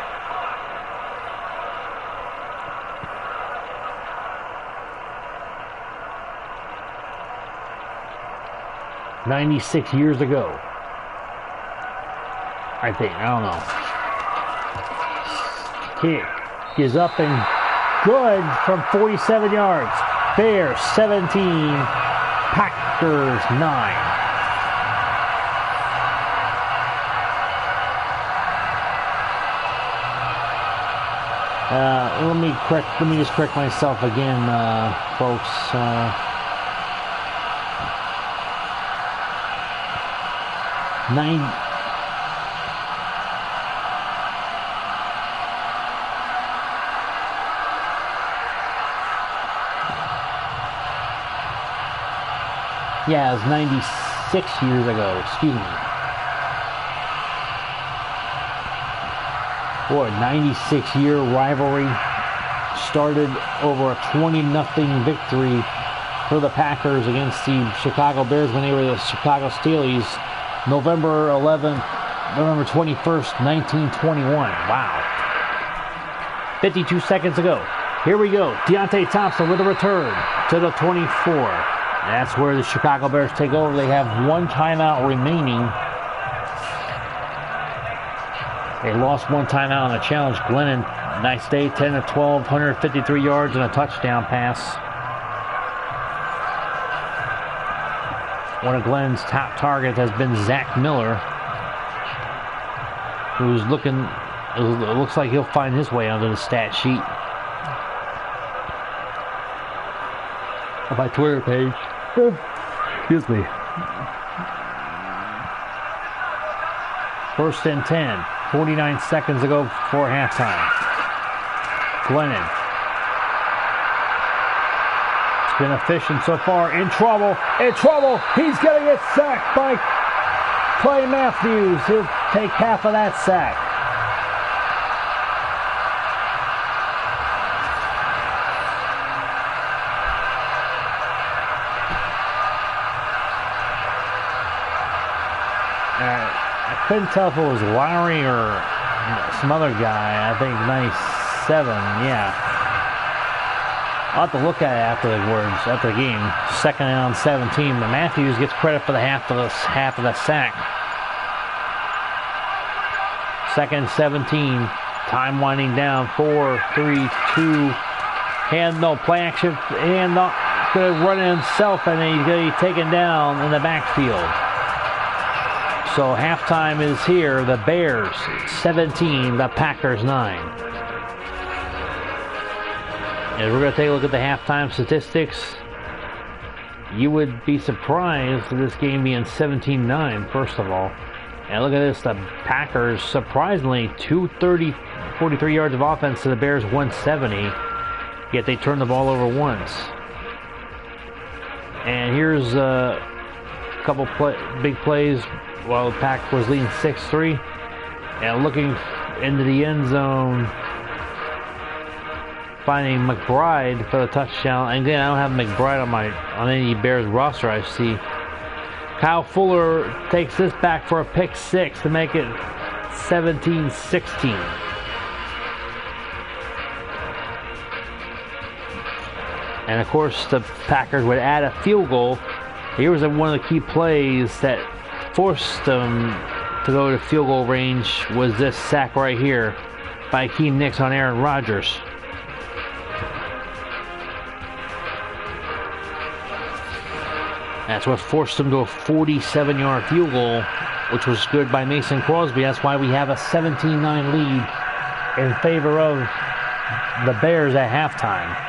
"96 years ago, I think. I don't know." Kick is up and good from 47 yards. Bears 17, Packers 9. Let me just correct myself again, folks. 9. Yeah, it was 96 years ago. Excuse me. Boy, 96-year rivalry started over a 20-0 victory for the Packers against the Chicago Bears when they were the Chicago Staleys, November 21st, 1921. Wow. 52 seconds ago. Here we go. Deontay Thompson with a return to the 24. That's where the Chicago Bears take over. They have 1 timeout remaining. They lost 1 timeout on a challenge. Glennon, nice day, 10 of 12, 153 yards and a touchdown pass. One of Glennon's top targets has been Zach Miller, who's looking, it looks like he'll find his way onto the stat sheet on my Twitter page. Excuse me. 1st and 10. 49 seconds ago before halftime. Glennon. It's been efficient so far. In trouble. In trouble. He's going to get sacked by Clay Matthews. He'll take half of that sack. I couldn't tell if it was Lowry or some other guy. I think 97, yeah. I'll have to look at it after the game. 2nd down 17, but Matthews gets credit for the half of the sack. 2nd 17, time winding down. 4, 3, 2. Play action, and not going to run it himself, and then he's going to be taken down in the backfield. So halftime is here. The Bears 17, the Packers 9. And we're going to take a look at the halftime statistics. You would be surprised at this game being 17-9, first of all. And look at this, the Packers, surprisingly, 43 yards of offense to the Bears 170. Yet they turned the ball over once. And here's a couple big plays while the Pack was leading 6-3. And looking into the end zone, finding McBride for the touchdown. And again, I don't have McBride on any Bears roster I see. Kyle Fuller takes this back for a pick 6 to make it 17-16. And of course, the Packers would add a field goal. Here was one of the key plays that forced them to go to field goal range, was this sack right here by Keen Nix on Aaron Rodgers. That's what forced them to a 47-yard field goal, which was good by Mason Crosby. That's why we have a 17-9 lead in favor of the Bears at halftime.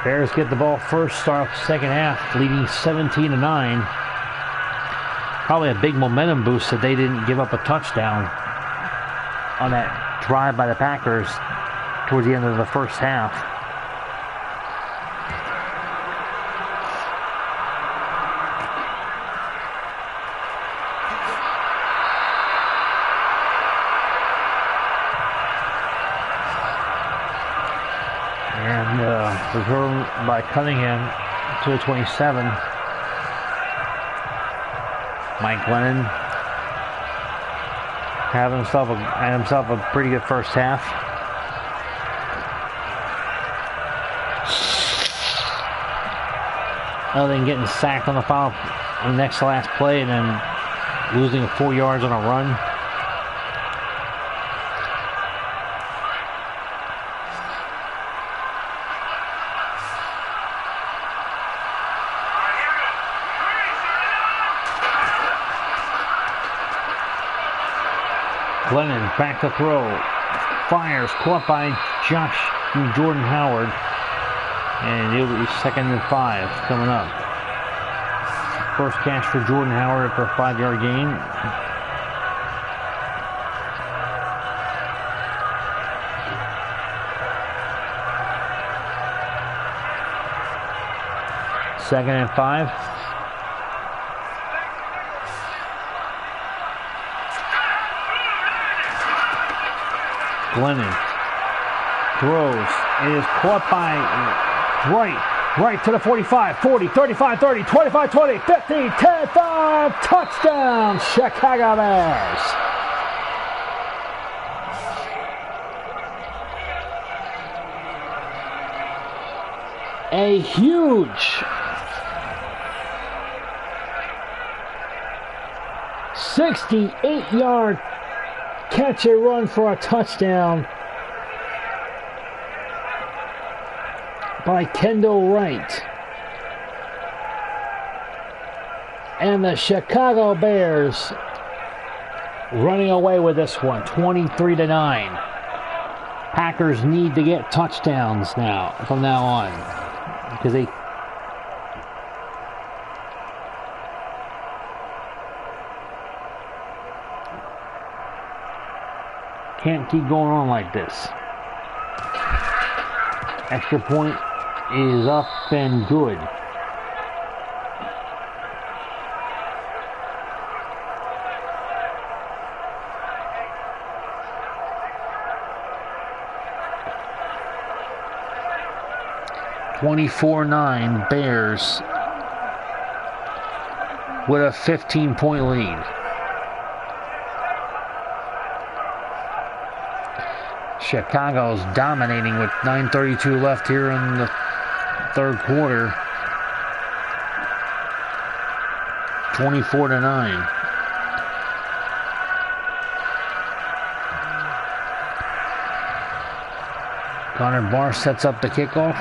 Bears get the ball first, start off the second half, leading 17-9. Probably a big momentum boost that they didn't give up a touchdown on that drive by the Packers towards the end of the first half. And return by Cunningham to the 27. Mike Glennon had himself a pretty good first half. Other than getting sacked on the foul on the next to last play and then losing 4 yards on a run. Glennon back to throw. Fires. Caught by Jordan Howard. And it'll be 2nd and 5 coming up. First catch for Jordan Howard for a 5-yard gain. Second and 5. Glennon throws. It is caught by right to the 45, 40, 35, 30, 25, 20, 15, 10, 5, touchdown, Chicago Bears. A huge 68-yard catch and run for a touchdown by Kendall Wright. And the Chicago Bears running away with this one, 23-9. Packers need to get touchdowns now, from now on, because they can't keep going on like this. Extra point is up and good. (24-9) Bears with a 15-point lead. Chicago's dominating with 9:32 left here in the third quarter. 24-9. Connor Barr sets up the kickoff.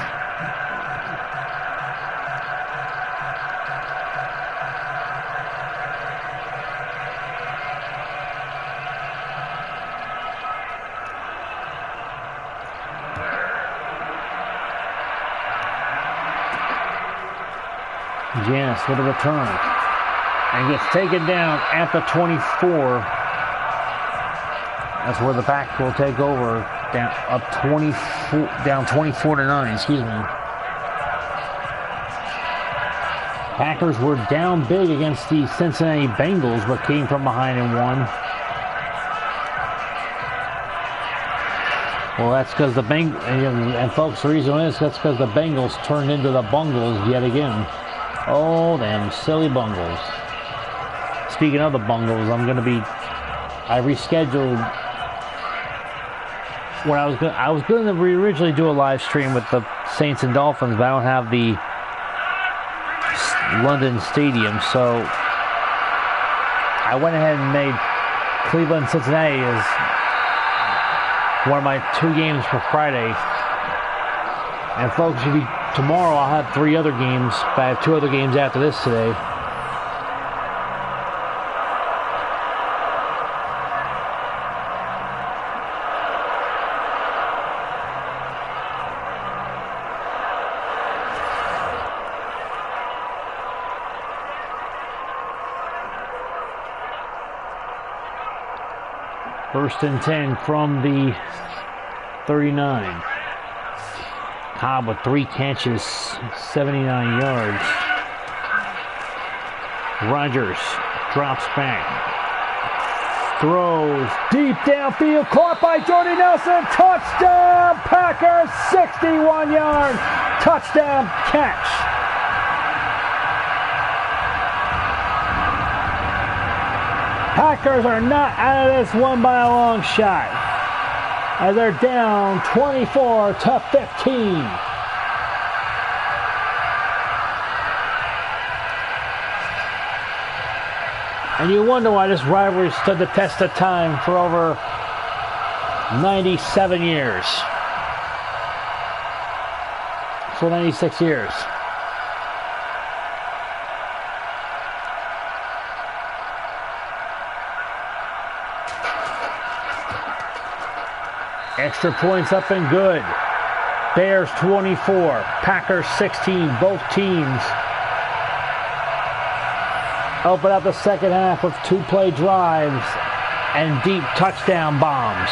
Janis with a return and gets taken down at the 24. That's where the Pack will take over, down 24-9. Excuse me. Packers were down big against the Cincinnati Bengals, but came from behind and won. Well, that's because the Bengals, and folks, the reason is that's because the Bengals turned into the Bungles yet again. Oh, them silly Bungles. Speaking of the Bungles, I'm going to be I rescheduled what I was going to originally do a live stream with the Saints and Dolphins, but I don't have the London Stadium, so I went ahead and made Cleveland Cincinnati as one of my 2 games for Friday. And folks, tomorrow I'll have 3 other games, but I have 2 other games after this today. First and 10 from the 39. Cobb with 3 catches, 79 yards. Rodgers drops back. Throws deep downfield, caught by Jordy Nelson. Touchdown, Packers, 61-yard touchdown catch. Packers are not out of this one by a long shot, as they're down 24-15. And you wonder why this rivalry stood the test of time for over 97 years. For 96 years. Extra points up and good. Bears 24, Packers 16. Both teams open up the second half with 2-play drives and deep touchdown bombs.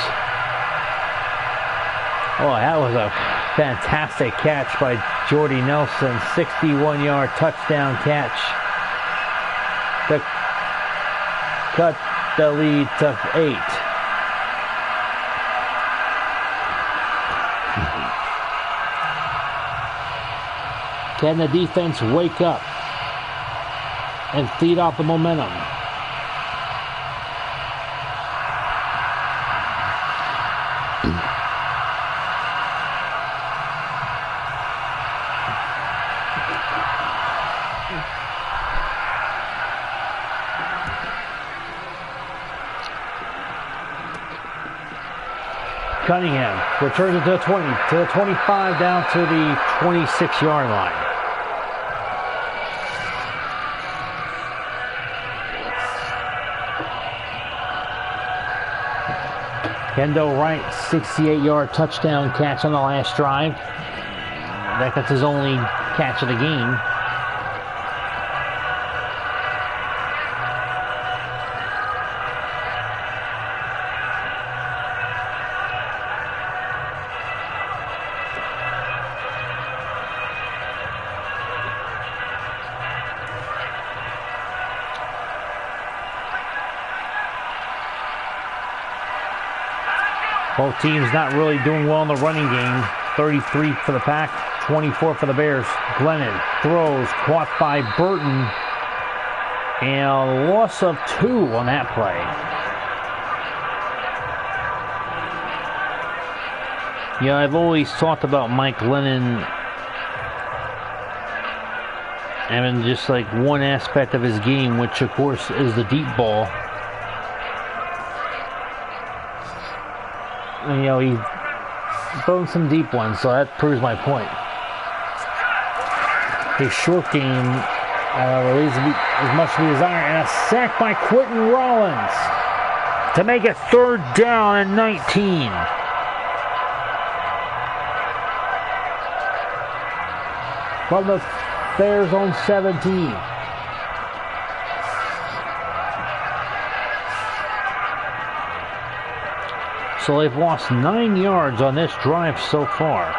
Oh, that was a fantastic catch by Jordy Nelson. 61-yard touchdown catch to cut the lead to 8. Can the defense wake up and feed off the momentum? Cunningham returns it to the 20, to the 25, down to the 26-yard line. Kendall Wright, 68-yard touchdown catch on the last drive. That's his only catch of the game. Both teams not really doing well in the running game. 33 for the Pack, 24 for the Bears. Glennon throws, caught by Burton. And a loss of 2 on that play. Yeah, I've always talked about Mike Glennon having just like one aspect of his game, which of course is the deep ball. And, you know, he throws some deep ones, so that proves my point. His short game releases as much to be desired, and a sack by Quentin Rollins to make it 3rd down and 19. From the Bears on 17. So they've lost 9 yards on this drive so far.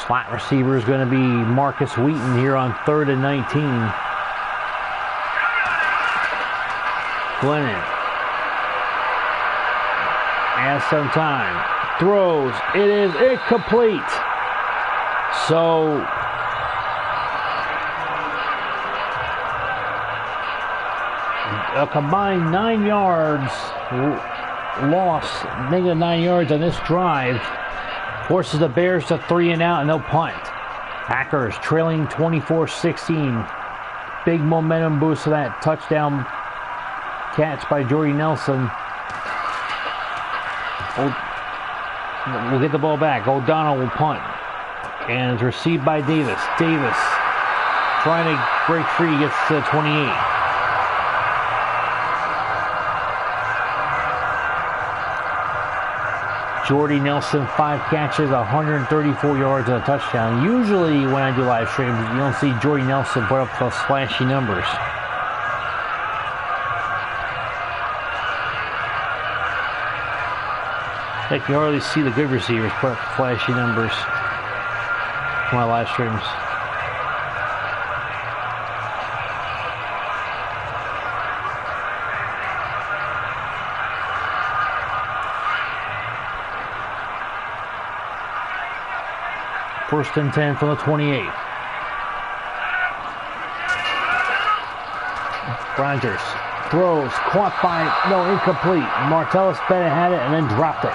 Slot receiver is going to be Marcus Wheaton here on 3rd and 19. Glennon. Has some time. Throws. It is incomplete. So a combined 9 yards loss, negative 9 yards on this drive, forces the Bears to 3 and out, and they'll punt. Packers trailing 24-16. Big momentum boost to that touchdown catch by Jordy Nelson. We'll get the ball back. O'Donnell will punt. And it's received by Davis. Davis trying to break free, gets to 28. Jordy Nelson, 5 catches, 134 yards and a touchdown. Usually when I do live streams, you don't see Jordy Nelson put up those flashy numbers. Like you hardly see the good receivers put up flashy numbers on my live streams. First and 10 from the 28. Rogers throws, caught by, no, incomplete. Martellus Bennett had it and then dropped it.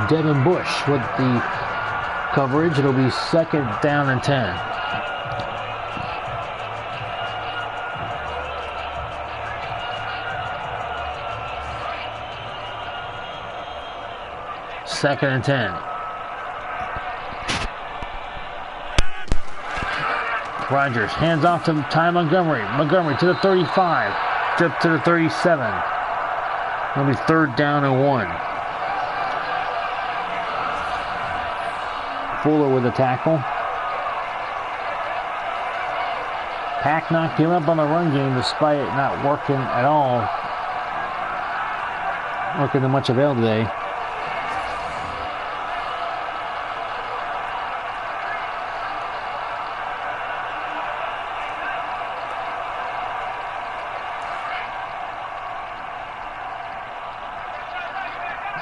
Devin Bush with the coverage. It'll be 2nd down and 10. Second and 10. Rogers hands off to Ty Montgomery. Montgomery to the 35. Up to the 37. It'll be 3rd down and 1. Fuller with the tackle. Pack not giving up on the run game despite it not working at all. Working to much avail today.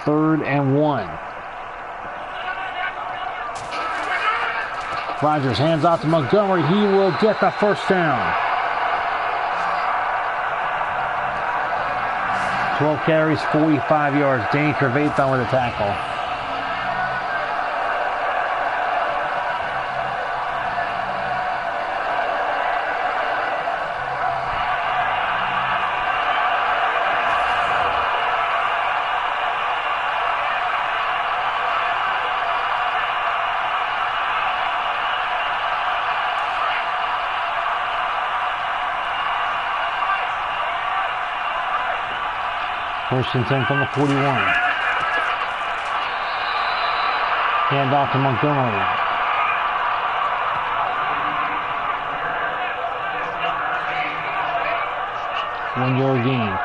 Third and 1. Rogers hands off to Montgomery. He will get the first down. 12 carries, 45 yards. Danny Trevathan with a tackle. First and 10 from the 41. Hand off to Montgomery. One-yard gain.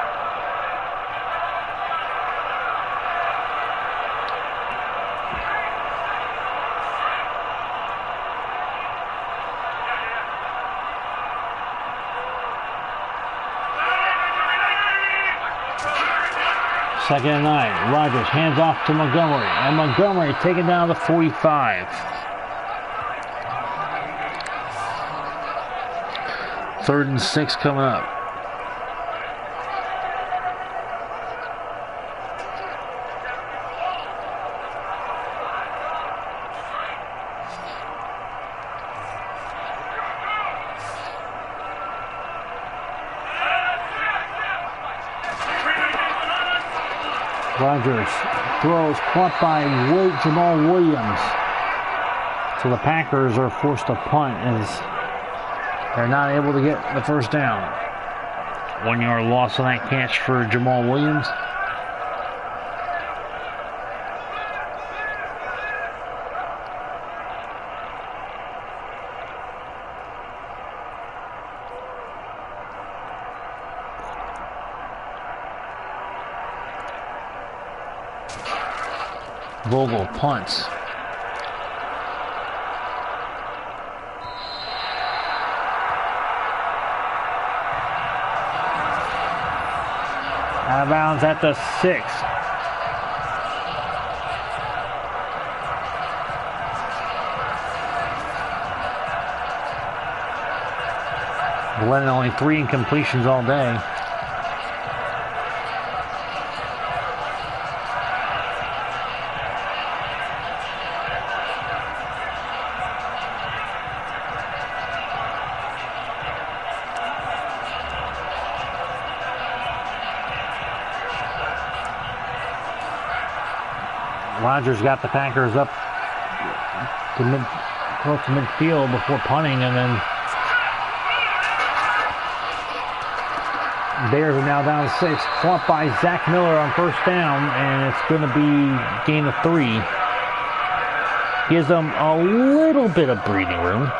Second and 9. Rogers hands off to Montgomery. And Montgomery taken down to the 45. Third and 6 coming up. Rogers throws, caught by Jamal Williams. So the Packers are forced to punt as they're not able to get the first down. 1 yard loss on that catch for Jamal Williams. Vogel punts. Out of bounds at the 6. Glennon only 3 incompletions all day. Rogers got the Packers up to close to midfield before punting, and then Bears are now down to 6. Caught by Zach Miller on first down, and it's going to be gain of 3. Gives them a little bit of breathing room.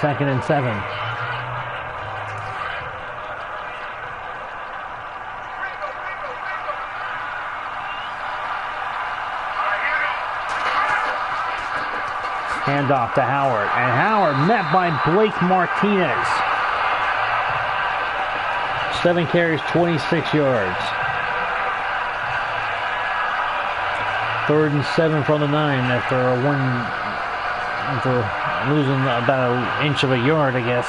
Second and 7. Handoff to Howard, and Howard met by Blake Martinez. 7 carries, 26 yards. 3rd and 7 from the 9 after losing about an inch of a yard, I guess.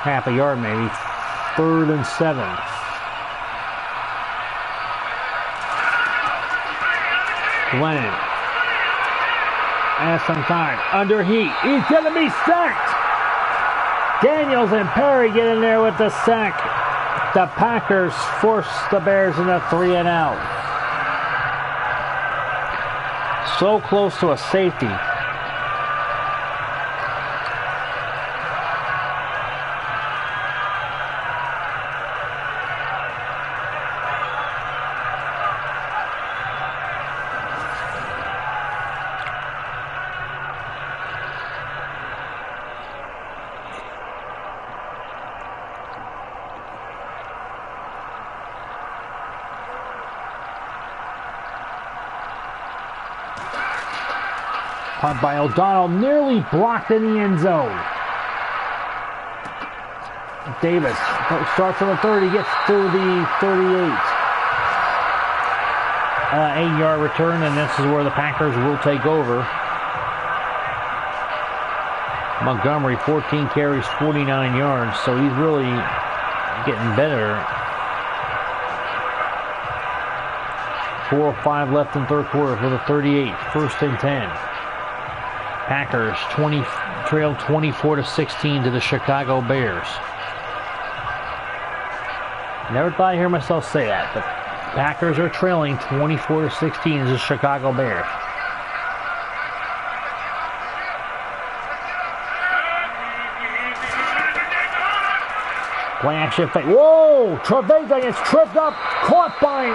Half a yard maybe. 3rd and 7. Glennon has some time. Under heat. He's going to be sacked. Daniels and Perry get in there with the sack. The Packers force the Bears into 3 and out. So close to a safety. Punt by O'Donnell, nearly blocked in the end zone. Davis starts on the 30, gets to the 38. 8-yard return, and this is where the Packers will take over. Montgomery, 14 carries, 49 yards, so he's really getting better. 4:05 left in third quarter for the 38, 1st and 10. Packers trail 24-16 to the Chicago Bears. Never thought I'd hear myself say that, but Packers are trailing 24-16 to the Chicago Bears. Play action fake. Whoa! Treveza gets tripped up, caught by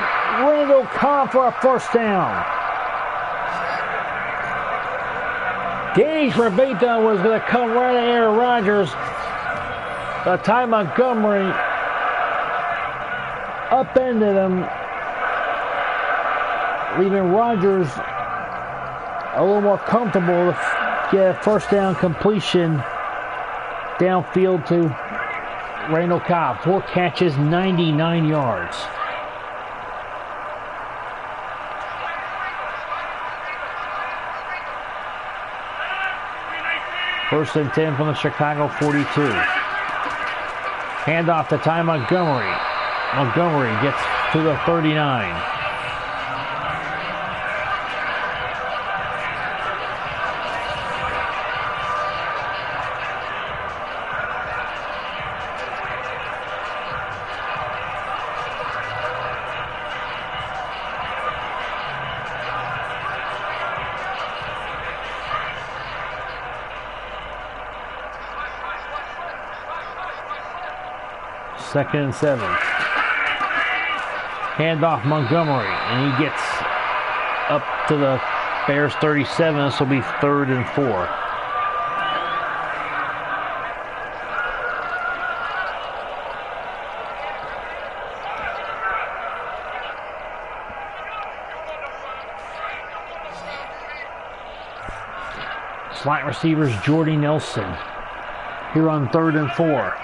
Randall Cobb for a 1st down. Gage Treveza was going to come right at Aaron Rodgers. The Ty Montgomery upended him, leaving Rodgers a little more comfortable to get a 1st down completion downfield to Randall Cobb. 4 catches, 99 yards. First and 10 from the Chicago 42. Handoff to Ty Montgomery. Montgomery gets to the 39. Second and 7. Handoff Montgomery, and he gets up to the Bears 37. This will be 3rd and 4. Slot receivers Jordy Nelson here on 3rd and 4.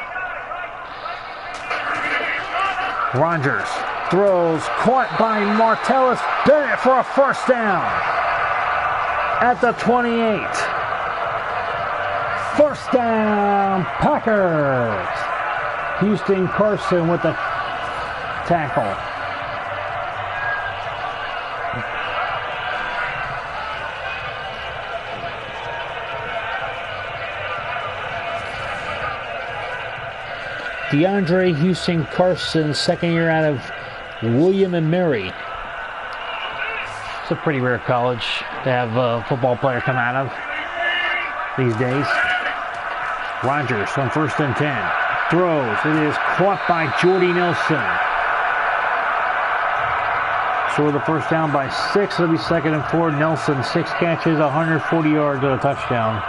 Rogers throws, caught by Martellus Bennett for a first down at the 28. First down, Packers. Houston Carson with the tackle. DeAndre Houston Carson, second year out of William and Mary. It's a pretty rare college to have a football player come out of these days. Rogers on 1st and 10. Throws. It is caught by Jordy Nelson. So the first down by 6. It'll be 2nd and 4. Nelson, 6 catches, 140 yards, and a touchdown.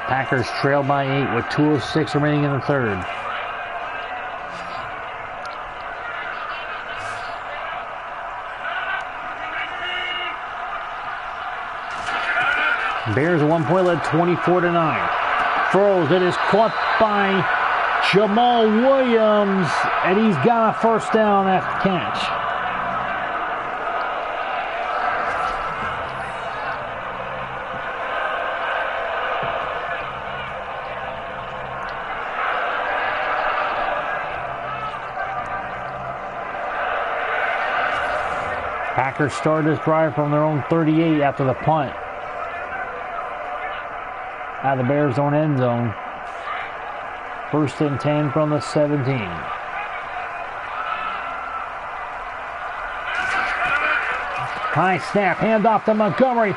Packers trail by 8 with 2:06 remaining in the 3rd. Bears a 1-point lead, 24-9. Throws. It is caught by Jamal Williams, and he's got a first down after catch. Packers start this drive from their own 38 after the punt. Out of the Bears' own end zone. 1st and 10 from the 17. High snap, hand off to Montgomery.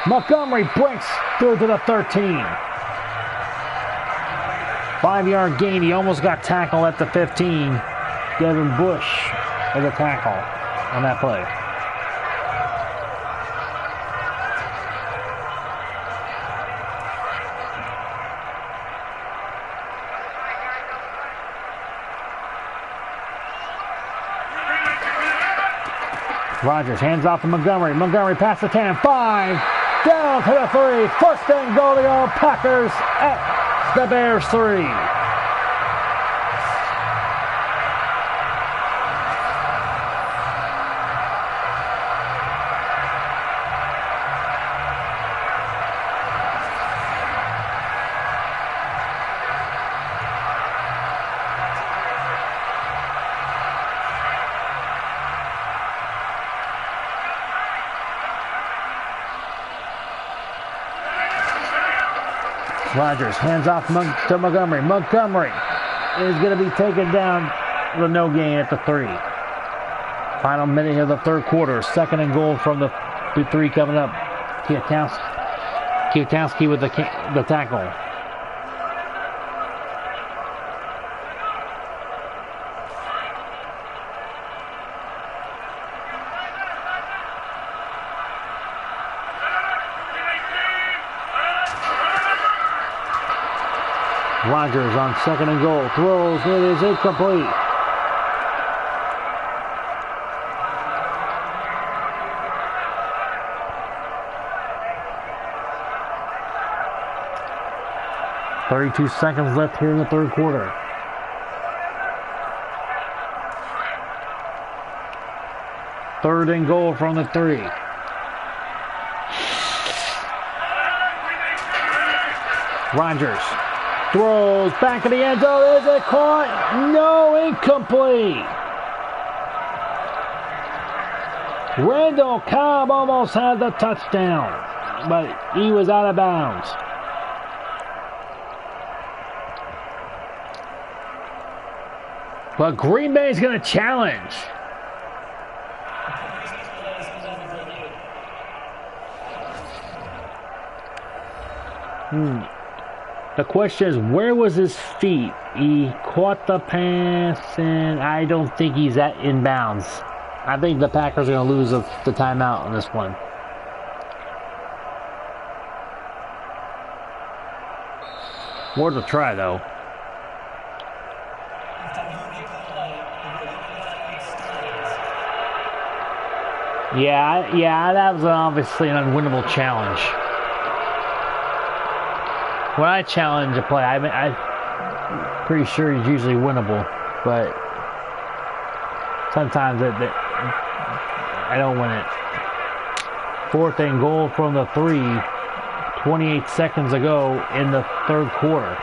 Montgomery breaks through to the 13. 5-yard gain. He almost got tackled at the 15. Devin Bush with a tackle on that play. Rogers hands off to Montgomery. Montgomery past the 10. 5. Down to the 3. First and goal to go. Packers at the Bears 3. Rogers hands off to Montgomery. Montgomery is going to be taken down with no gain at the 3. Final minute of the 3rd quarter. 2nd and goal from the 3 coming up. Kwiatkowski with the tackle. Rogers on 2nd and goal. Throws. It is incomplete. .32 seconds left here in the 3rd quarter. Third and goal from the 3. Rogers throws back in the end zone. Is it caught? No, incomplete. Randall Cobb almost had the touchdown, but he was out of bounds. But Green Bay's going to challenge. The question is, where was his feet? He caught the pass, and I don't think he's at inbounds. I think the Packers are going to lose the timeout on this one. Worth a try, though. Yeah, that was obviously an unwinnable challenge. When I challenge a play, I'm pretty sure he's usually winnable, but sometimes I don't win it. 4th and goal from the 3, 28 seconds ago in the 3rd quarter.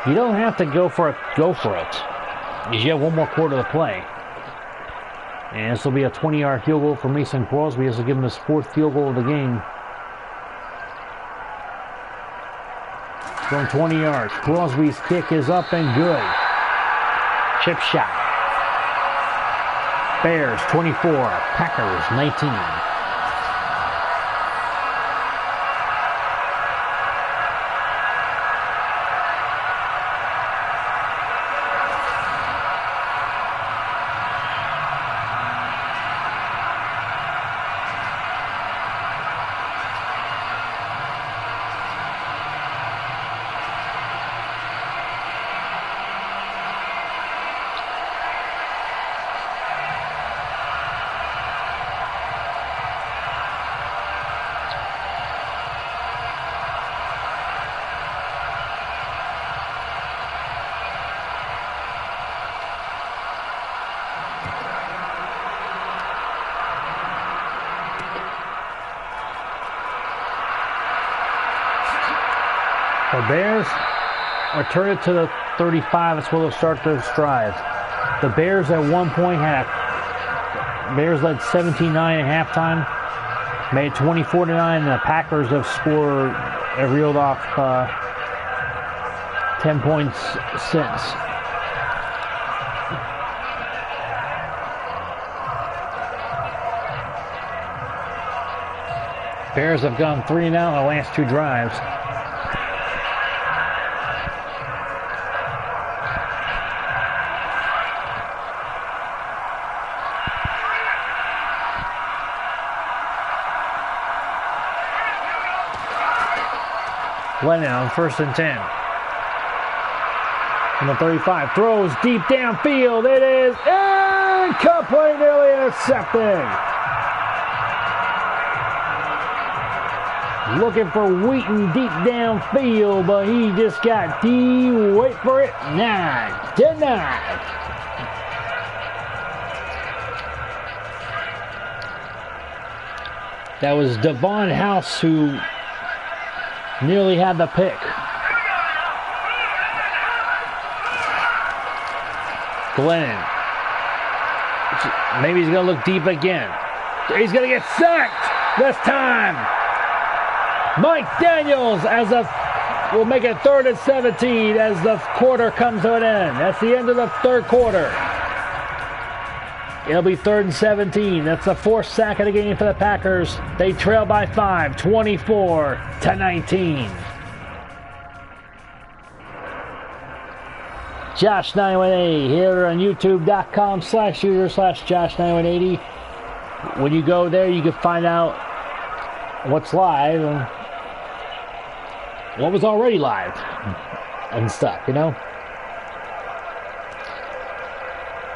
You don't have to go for it, because you have one more quarter to play. And this will be a 20-yard field goal for Mason Crosby. This will give him his 4th field goal of the game. From 20 yards, Crosby's kick is up and good. Chip shot. Bears 24, Packers 19. The Bears return it to the 35. That's where they'll start their drive. The Bears at one point Bears led 17-9 at halftime. Made it 24-9. And the Packers have reeled off 10 points since. Bears have gone 3-0 in the last 2 drives. Lennon on 1st and 10. On the 35, throws deep downfield. It is incomplete, nearly intercepted. Looking for Wheaton deep downfield, but he just got wait for it, denied. That was Devon House who nearly had the pick. Glennon. Maybe he's going to look deep again. He's going to get sacked this time. Mike Daniels will make it 3rd and 17 as the quarter comes to an end. That's the end of the 3rd quarter. It'll be 3rd and 17. That's the 4th sack of the game for the Packers. They trail by 5, 24-19. Josh9180 here on YouTube.com/user/Josh9180. When you go there, you can find out what's live and what was already live and stuff, you know.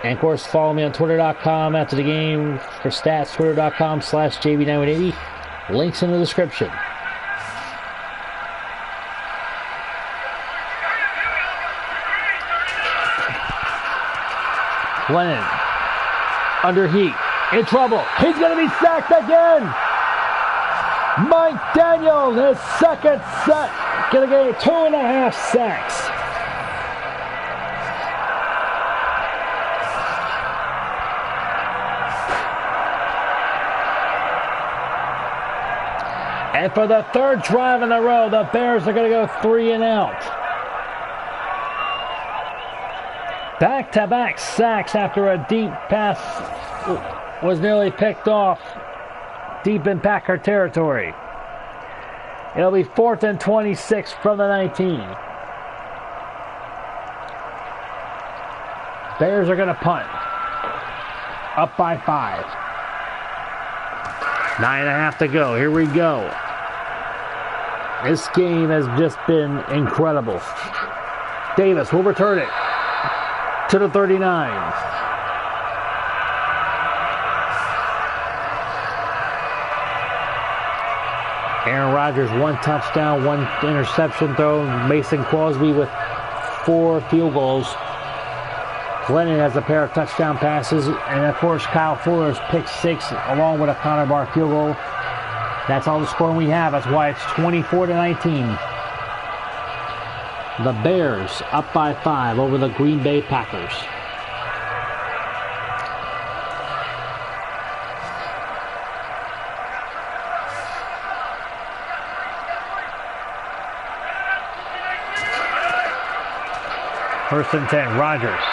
And of course, follow me on Twitter.com after the game for stats. Twitter.com/JB9180. Links in the description. Lennon under heat, in trouble. He's going to be sacked again. Mike Daniels, his 2nd sack, going to get 2.5 sacks. And for the 3rd drive in a row, the Bears are going to go 3 and out. Back-to-back sacks after a deep pass was nearly picked off deep in Packer territory. It'll be 4th and 26 from the 19. Bears are going to punt. Up by 5. 9.5 to go. Here we go. This game has just been incredible. Davis will return it to the 39. Aaron Rodgers, 1 touchdown, 1 interception throw. Mason Crosby with 4 field goals. Glennon has a pair of touchdown passes. And of course, Kyle Fuller's pick 6 along with a Connor Barr field goal. That's all the scoring we have. That's why it's 24-19. The Bears up by 5 over the Green Bay Packers. First and 10, Rodgers.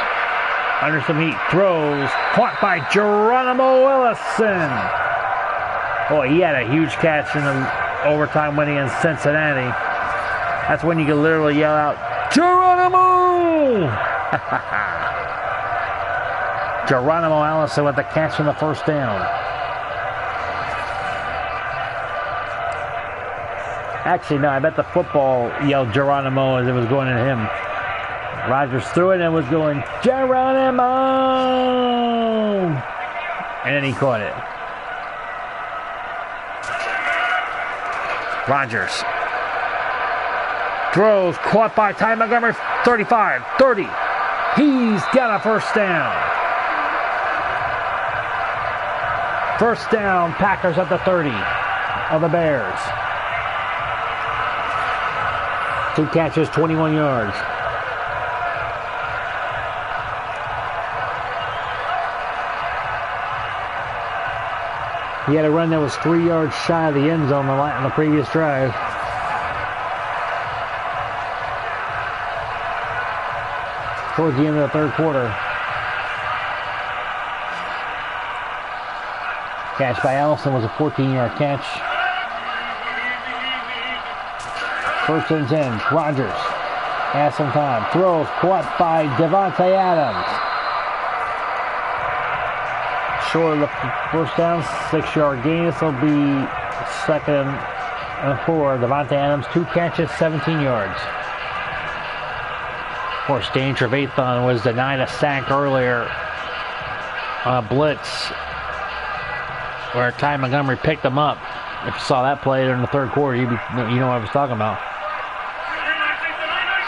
Under some heat, throws, caught by Geronimo Allison. Boy, he had a huge catch in the overtime win against Cincinnati. That's when you can literally yell out, Geronimo! Geronimo Allison with the catch on the first down. Actually, no, I bet the football yelled Geronimo as it was going at him. Rodgers threw it and was going, Geronimo! And then he caught it. Rodgers throws, caught by Ty Montgomery, 35, 30. He's got a first down. First down, Packers at the 30 of the Bears. 2 catches, 21 yards. He had a run that was 3 yards shy of the end zone on the previous drive. Towards the end of the third quarter. Catch by Allison was a 14-yard catch. First and 10, Rodgers has some time. Throws, caught by Davante Adams. Short of the first down, 6-yard gain. This will be 2nd and 4. Davante Adams, 2 catches, 17 yards. Of course, Danny Trevathan was denied a sack earlier on a blitz where Ty Montgomery picked him up. If you saw that play in the third quarter, you know what I was talking about.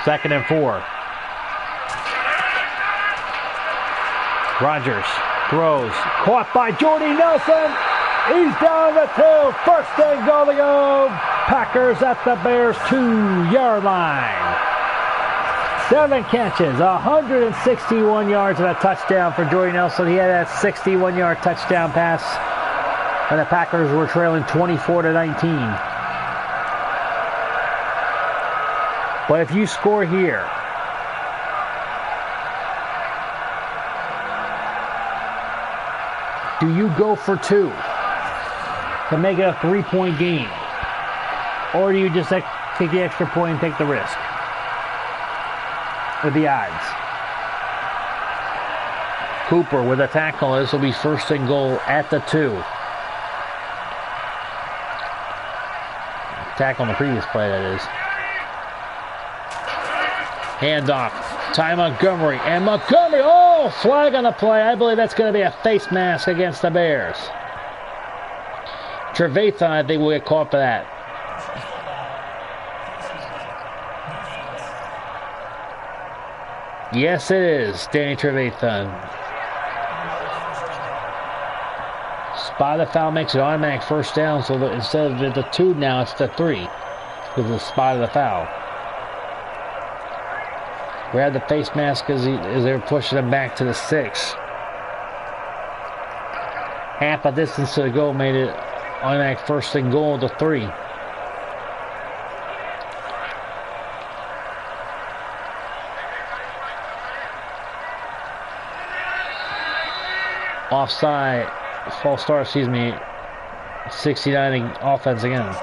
2nd and 4. Rodgers throws, caught by Jordy Nelson. He's down the 2. First and goal to go. Packers at the Bears 2-yard line. 7 catches, 161 yards and a touchdown for Jordy Nelson. He had that 61-yard touchdown pass, and the Packers were trailing 24-19. But if you score here, do you go for 2 to make it a 3-point game? Or do you just take the extra point and take the risk with the odds? Cooper with a tackle. This will be first and goal at the 2. Tackle on the previous play, that is. Handoff. Ty Montgomery. And Montgomery, flag on the play. I believe that's going to be a face mask against the Bears. Trevathan, I think, will get caught for that. Yes, it is Danny Trevathan. Spot of the foul makes it automatic first down, so that instead of the 2 now, it's the 3 because of the spot of the foul. Grabbed the face mask as they were pushing him back to the 6. Half a distance to the goal made it automatic first and goal to 3. Offside, false start, 69 offense again.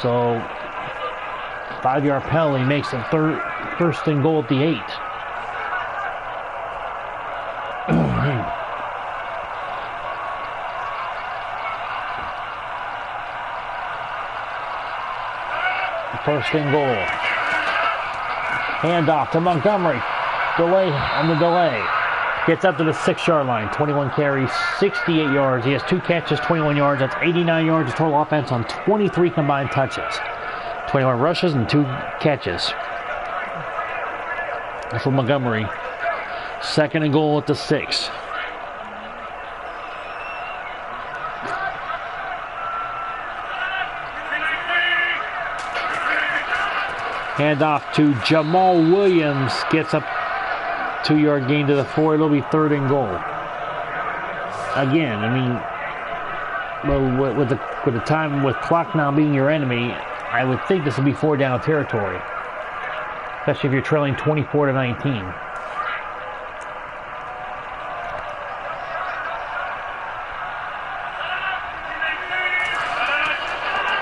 So, 5-yard penalty makes it first and goal at the 8. First and goal. Handoff to Montgomery. Delay on the delay. Gets up to the 6-yard line. 21 carries, 68 yards. He has 2 catches, 21 yards. That's 89 yards of total offense on 23 combined touches. 21 rushes and 2 catches. That's for Montgomery. Second and goal at the 6. Handoff to Jamal Williams. Gets up 2-yard gain to the 4. It'll be third and goal. Again, I mean, well, with the time with clock now being your enemy, I would think this would be 4-down territory, especially if you're trailing 24-19.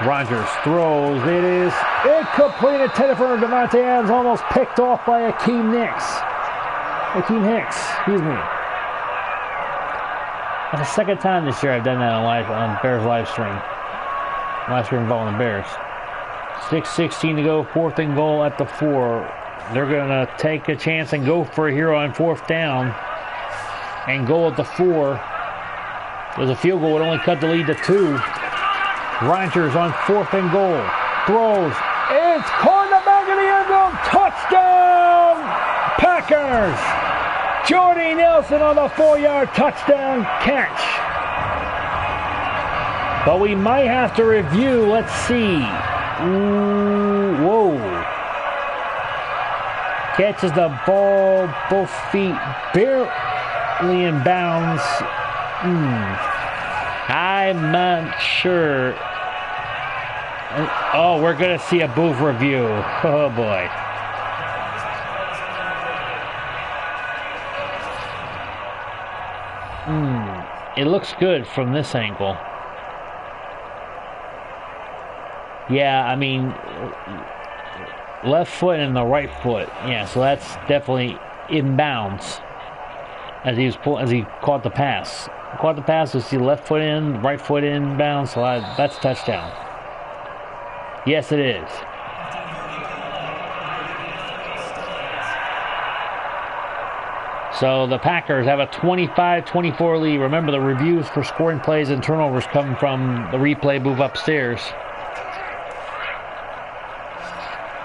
Rodgers throws. It is incomplete. Intended for Davante Adams, almost picked off by Akeem Hicks. Excuse me. That's the second time this year I've done that on Bears live stream. Live stream involving the Bears. 6:16 to go. Fourth and goal at the 4. They're going to take a chance and go for a hero on 4th down. And goal at the 4. There's a field goal. It only cut the lead to 2. Rodgers on 4th and goal. Throws. It's caught in the back of the end zone. Touchdown! Packers! Jordy Nelson on the 4-yard touchdown catch. But we might have to review. Let's see. Whoa. Catches the ball, both feet barely in bounds. I'm not sure. Oh, we're going to see a booth review. Oh, boy. It looks good from this angle. Yeah, I mean, left foot and the right foot. Yeah, so that's definitely in bounds as he caught the pass. Caught the pass, was the left foot in, right foot in bounds, so that's touchdown. Yes, it is. So the Packers have a 25-24 lead. Remember, the reviews for scoring plays and turnovers come from the replay booth upstairs.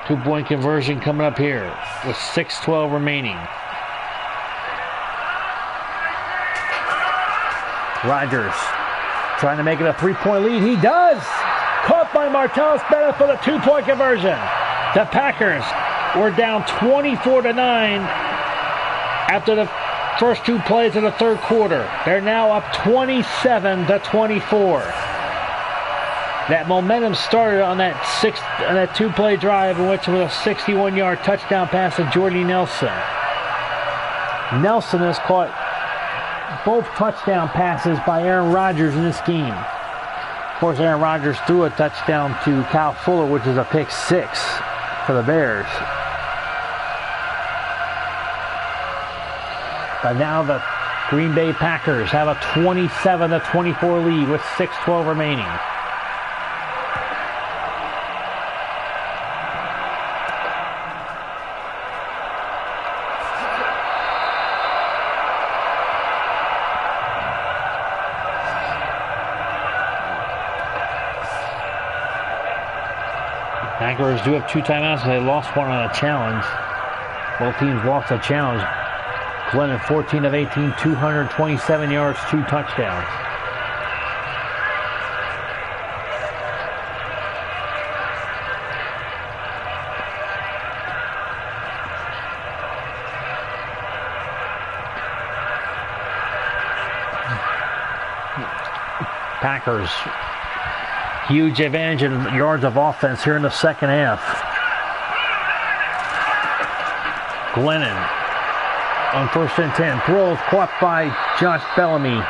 2-point conversion coming up here with 6:12 remaining. Rodgers trying to make it a 3-point lead. He does! Caught by Martellus Bennett for the 2-point conversion. The Packers were down 24-9 after the first 2 plays of the third quarter. They're now up 27-24. That momentum started on that 2-play drive, in which was a 61-yard touchdown pass to Jordy Nelson. Nelson has caught both touchdown passes by Aaron Rodgers in this game. Of course, Aaron Rodgers threw a touchdown to Kyle Fuller, which is a pick 6 for the Bears. But now the Green Bay Packers have a 27-24 lead with 6:12 remaining. Packers do have 2 timeouts, so they lost one on a challenge. Both teams lost a challenge. Glennon 14 of 18, 227 yards, 2 touchdowns. Packers, huge advantage in yards of offense here in the second half. Glennon on 1st and 10. Throws caught by Josh Bellamy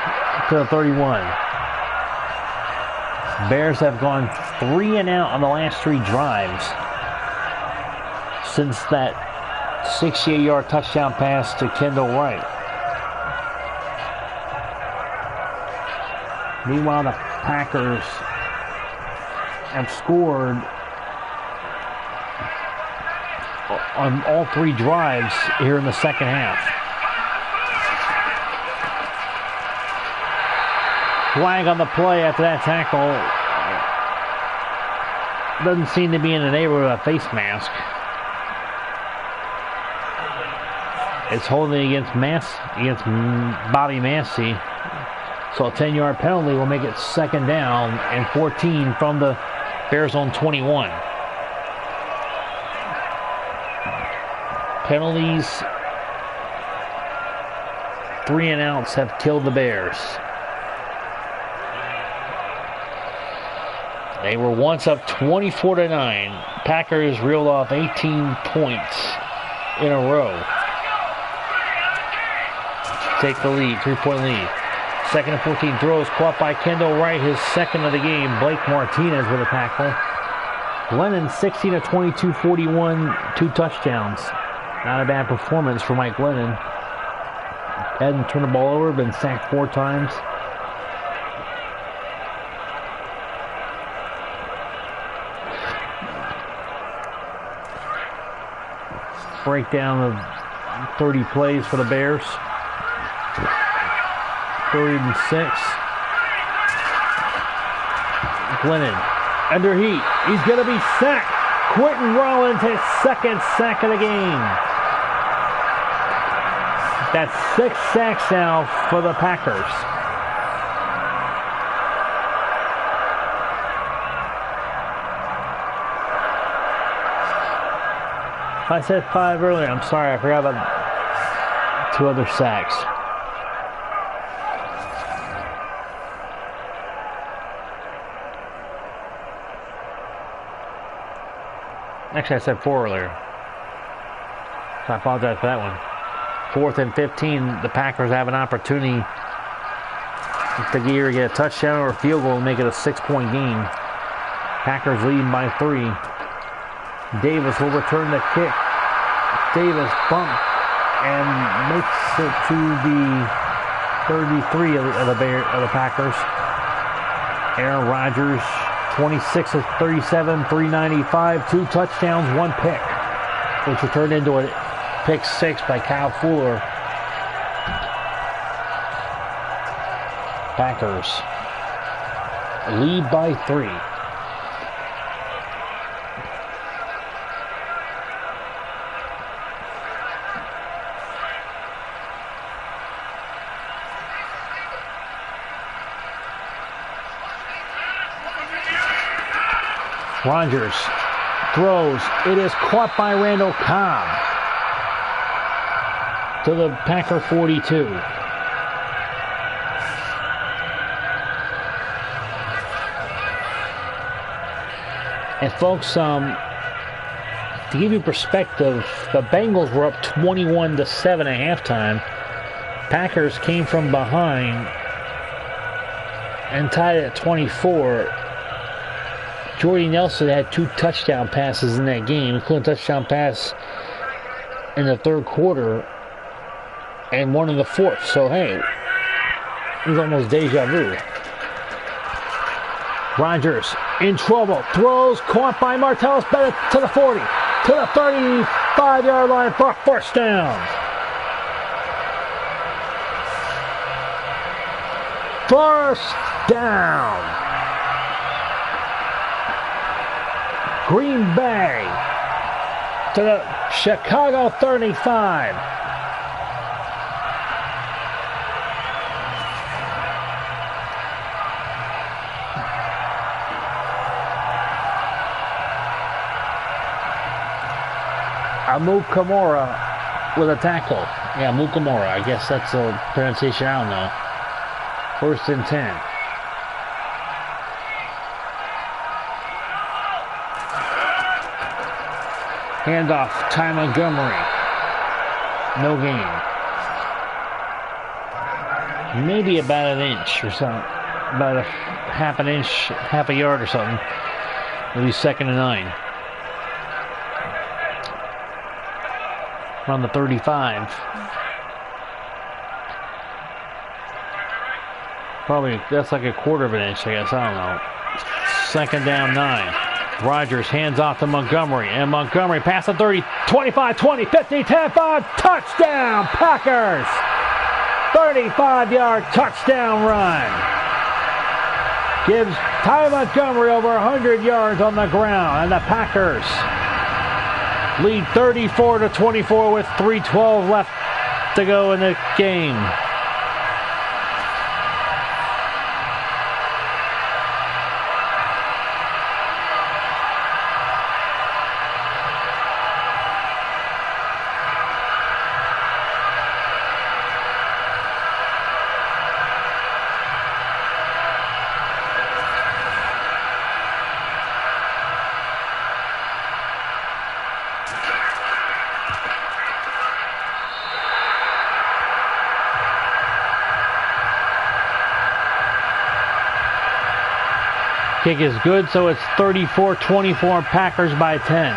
to the 31. Bears have gone 3 and out on the last 3 drives since that 68-yard touchdown pass to Kendall Wright. Meanwhile, the Packers have scored on all 3 drives here in the second half. Flag on the play after that tackle. Doesn't seem to be in the neighborhood of a face mask. It's holding against Bobby Massey. So a 10-yard penalty will make it 2nd down and 14 from the Bears on 21. Penalties, 3 and outs have killed the Bears. They were once up 24-9. Packers reeled off 18 points in a row. Take the lead, 3-point lead. 2nd and 14, throws caught by Kendall Wright, his 2nd of the game. Blake Martinez with a tackle. Glennon 16 of 22, 41, 2 touchdowns. Not a bad performance for Mike Glennon. Hadn't turned the ball over, been sacked 4 times. Breakdown of 30 plays for the Bears. 3rd and 6. Glennon under heat. He's going to be sacked. Quentin Rollins, his 2nd sack of the game. That's 6 sacks now for the Packers. I said 5 earlier. I'm sorry. I forgot about 2 other sacks. Actually, I said 4 earlier. So I apologize for that one. 4th and 15. The Packers have an opportunity to either get a touchdown or a field goal and make it a 6-point game. Packers leading by 3. Davis will return the kick. Davis bump and makes it to the 33 of the Packers. Aaron Rodgers, 26 of 37, 395, 2 touchdowns, 1 pick, which will turn into a pick 6 by Kyle Fuller. Packers lead by 3. Rodgers throws. It is caught by Randall Cobb to the Packer 42. And folks, to give you perspective, the Bengals were up 21-7 at halftime. Packers came from behind and tied at 24. Jordy Nelson had 2 touchdown passes in that game, including a touchdown pass in the 3rd quarter and 1 in the 4th. So, hey, it was almost deja vu. Rodgers in trouble. Throws caught by Martellus Bennett to the 40. To the 35-yard line for 1st down. 1st down. Green Bay to the Chicago 35. Amukamara with a tackle. Yeah, Amukamara. I guess that's a pronunciation I don't know. 1st and 10. Handoff, Ty Montgomery. No gain. maybe about an inch or something, about a half an inch, half a yard or something. It'll be 2nd and 9. Around the 35. Probably, that's like a quarter of an inch, I guess. I don't know. 2nd down 9. Rodgers hands off to Montgomery. And Montgomery past the 30, 25, 20, 50, 10, 5. Touchdown, Packers! 35-yard touchdown run. Gives Ty Montgomery over 100 yards on the ground. And the Packers lead 34-24 with 3:12 left to go in the game. Kick is good, so it's 34-24, Packers by 10.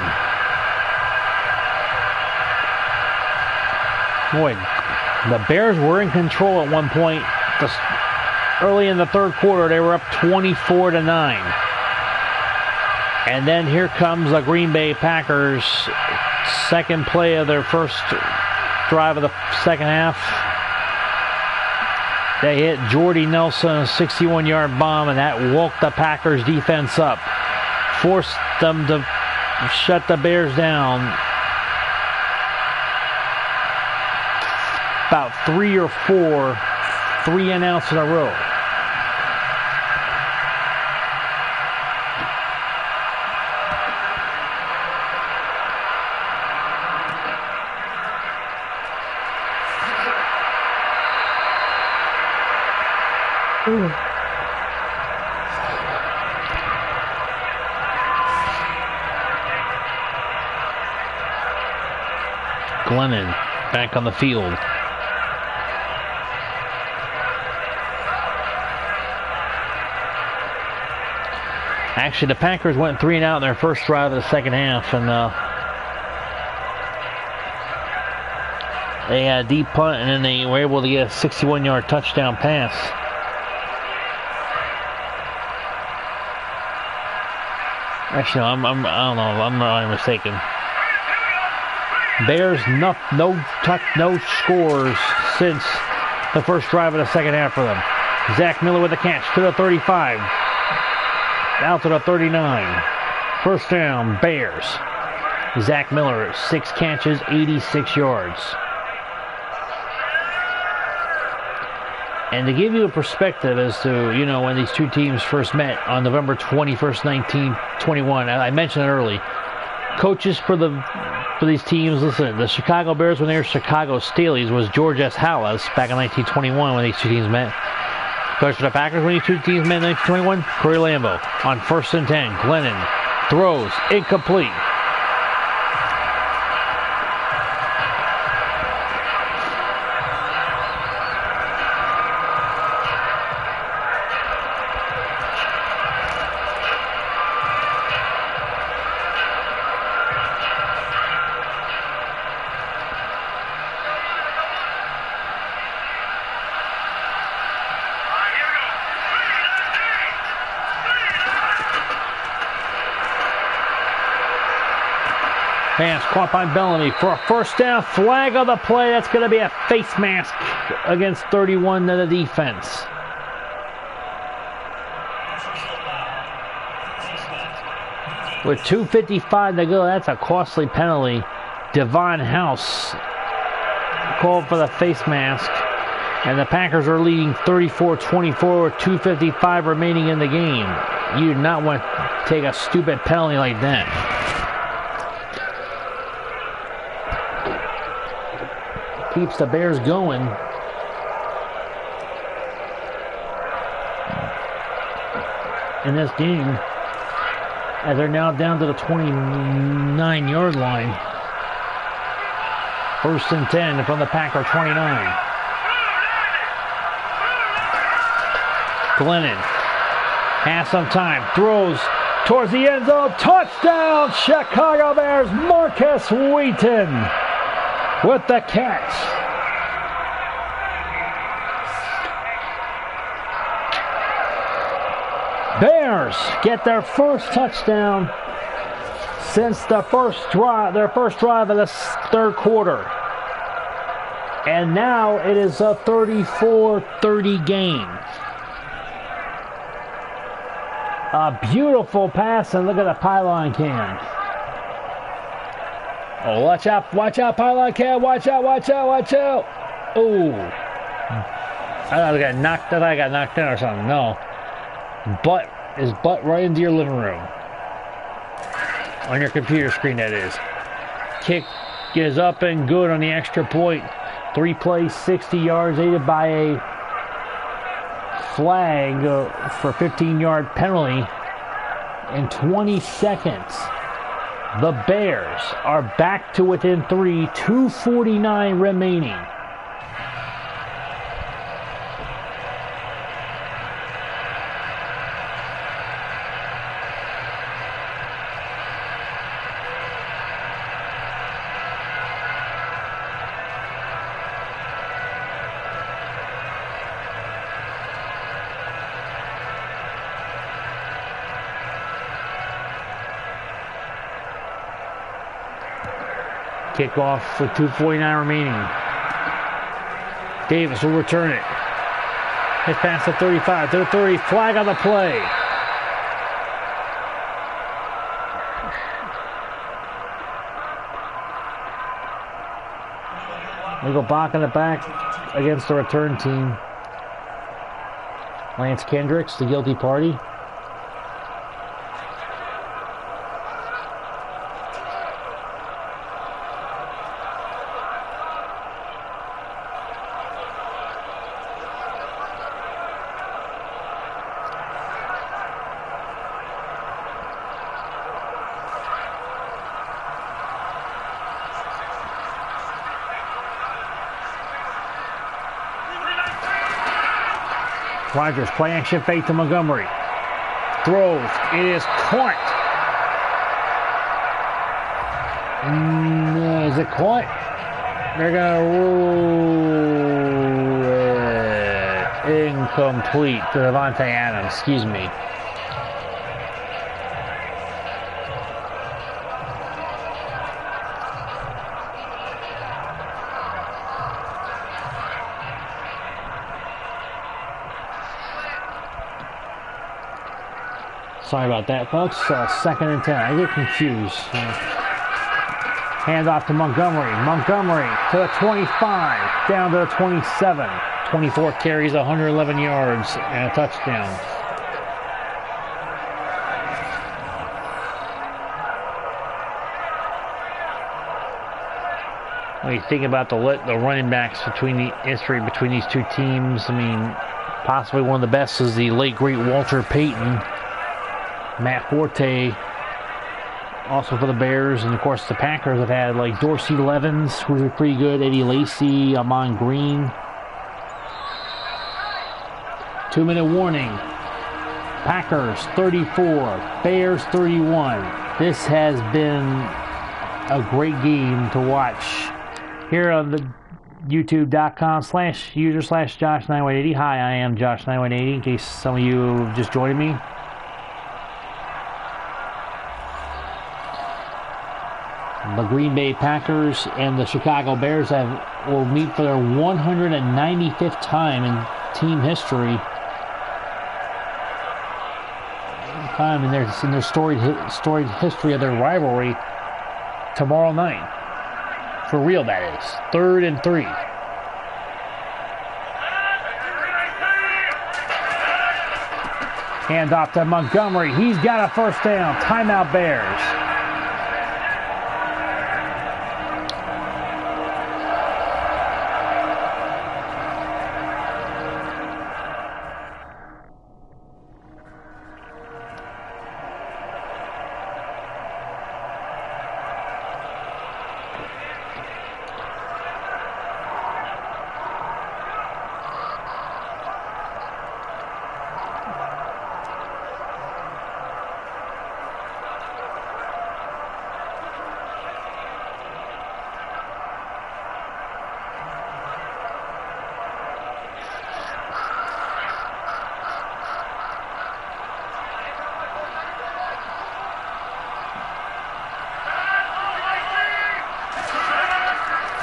Boy, the Bears were in control at one point. Early in the third quarter, they were up 24-9. And then here comes the Green Bay Packers, second play of their first drive of the second half. They hit Jordy Nelson, a 61-yard bomb, and that woke the Packers defense up. Forced them to shut the Bears down. About 3 or 4 3-and-outs in a row. Glennon back on the field. Actually, the Packers went 3-and-out in their first drive of the second half, and they had a deep punt, and then they were able to get a 61-yard touchdown pass. Actually, no, I don't know. I'm not mistaken. Bears no scores since the first drive of the second half for them. Zach Miller with the catch to the 35, out to the 39. First down, Bears. Zach Miller, 6 catches, 86 yards. And to give you a perspective as to, you know, when these two teams first met on November 21st, 1921, I mentioned it early. Coaches for these teams, listen, the Chicago Bears, when they were Chicago Staleys, was George S. Halas back in 1921 when these two teams met. Coach for the Packers when these two teams met in 1921, Corey Lambeau. On 1st and 10, Glennon throws, incomplete. Pass caught by Bellamy for a first down. Flag of the play. That's going to be a face mask against 31 to the defense. With 2:55 to go, that's a costly penalty. Devon House called for the face mask. And the Packers are leading 34-24 with 2:55 remaining in the game. You do not want to take a stupid penalty like that. Keeps the Bears going. In this game, as they're now down to the 29-yard line. 1st and 10 from the Packer 29. Glennon has some time, throws towards the end zone, touchdown, Chicago Bears, Marcus Wheaton with the catch. Bears get their first touchdown since their first drive of the third quarter. And now it is a 34-30 game. A beautiful pass, and look at the pylon cam. Oh, watch out, pylon cam, watch out. Oh. I thought I got knocked down or something. No. His butt right into your living room. On your computer screen, that is. Kick is up and good on the extra point. 3 plays, 60 yards, aided by a flag for 15-yard penalty in 20 seconds. The Bears are back to within 3, 2:49 remaining. Kickoff with 2:49 remaining. Davis will return it. His pass to 35, to the 30, flag on the play. They go back in the back against the return team. Lance Kendricks, the guilty party. Rodgers, play action fake to Montgomery. Throws. It is caught. Is it caught? They're going to rule it incomplete to Devontae Adams. Excuse me. Sorry about that, folks. 2nd and 10. I get confused. Hand off to Montgomery. Montgomery to the 25. Down to the 27. 24 carries, 111 yards, and a touchdown. When you think about the running backs between the history between these two teams, I mean, possibly one of the best is the late, great Walter Payton. Matt Forte, also for the Bears, and of course the Packers have had like Dorsey Levens, who was pretty good, Eddie Lacy, Amon Green. 2-minute warning. Packers 34, Bears 31. This has been a great game to watch here on the youtube.com/user/Josh9180. Hi, I am Josh9180, in case some of you just joined me. The Green Bay Packers and the Chicago Bears will meet for their 195th time in team history. Time in their storied history of their rivalry tomorrow night. For real, that is. 3rd and 3. Hand off to Montgomery. He's got a first down. Timeout, Bears.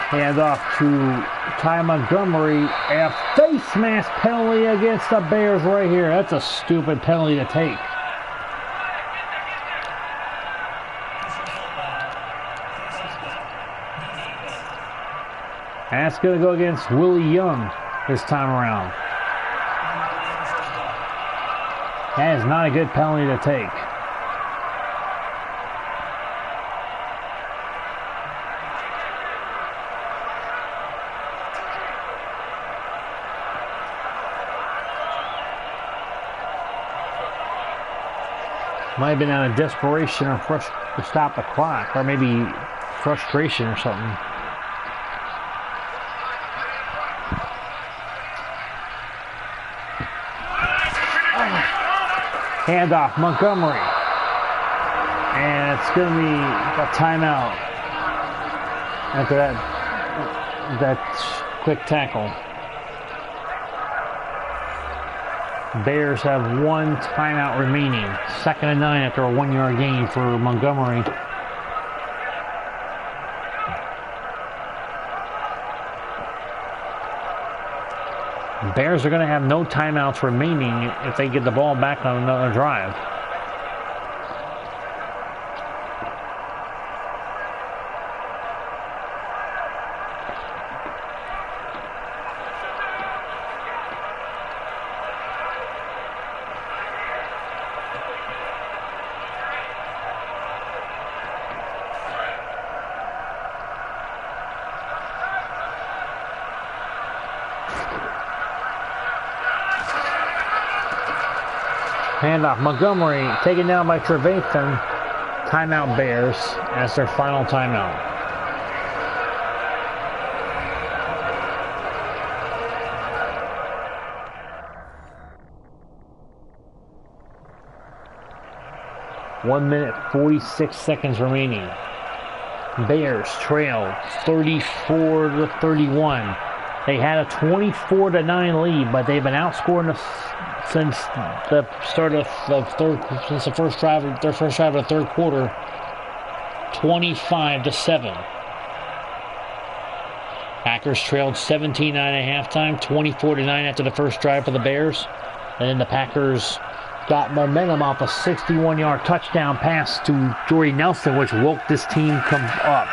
Hand off to Ty Montgomery. A face mask penalty against the Bears right here. That's a stupid penalty to take. And that's going to go against Willie Young this time around. That is not a good penalty to take. Might have been out of desperation or to stop the clock, or maybe frustration or something. Handoff, Montgomery. And it's going to be a timeout after that quick tackle. Bears have one timeout remaining. 2nd and 9 after a 1-yard gain for Montgomery. Bears are going to have no timeouts remaining if they get the ball back on another drive. Handoff, Montgomery taken down by Trevathan. Timeout Bears as their final timeout. One minute, 46 seconds remaining. Bears trail 34-31. They had a 24-9 lead, but they've been outscoring since the start of since the first drive of the third quarter, 25-7. Packers trailed 17-9 at halftime, 24-9 after the first drive for the Bears, and then the Packers got momentum off a 61-yard touchdown pass to Jordy Nelson, which woke this team up.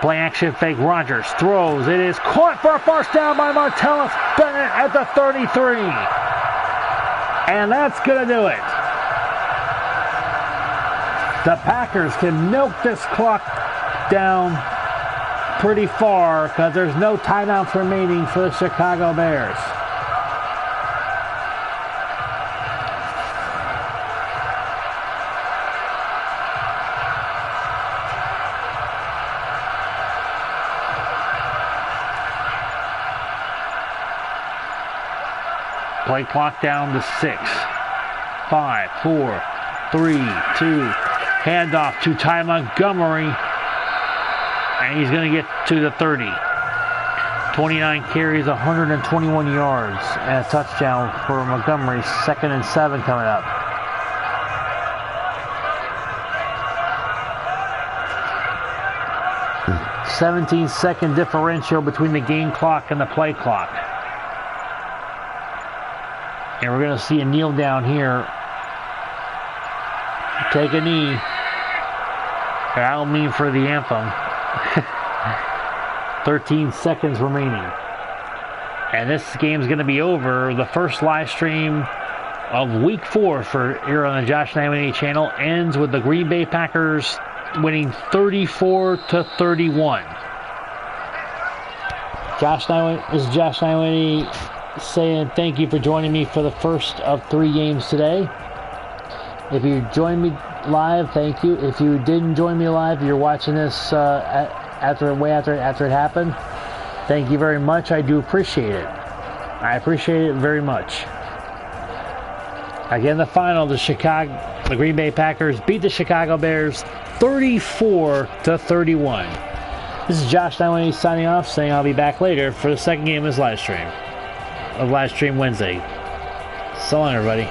Play action fake, Rodgers throws. It is caught for a first down by Martellus Bennett at the 33. And that's going to do it. The Packers can milk this clock down pretty far because there's no timeouts remaining for the Chicago Bears. Play clock down to 6. 5, 4, 3, 2. Handoff to Ty Montgomery. And he's going to get to the 30. 29 carries, 121 yards. And a touchdown for Montgomery. 2nd and 7 coming up. A 17-second differential between the game clock and the play clock. And we're going to see a kneel down here. Take a knee. I don't mean for the anthem. 13 seconds remaining. And this game's going to be over. The first live stream of Week 4 here on the Josh 918 channel ends with the Green Bay Packers winning 34-31. This is Josh 918 saying thank you for joining me for the first of 3 games today. If you joined me live, thank you. If you didn't join me live, you're watching this after it happened, thank you very much. I do appreciate it. I appreciate it very much. Again, the final, the Green Bay Packers beat the Chicago Bears 34-31. This is Josh 918 signing off, saying I'll be back later for the second game of this live stream. Of Live Stream Wednesday. So long, everybody.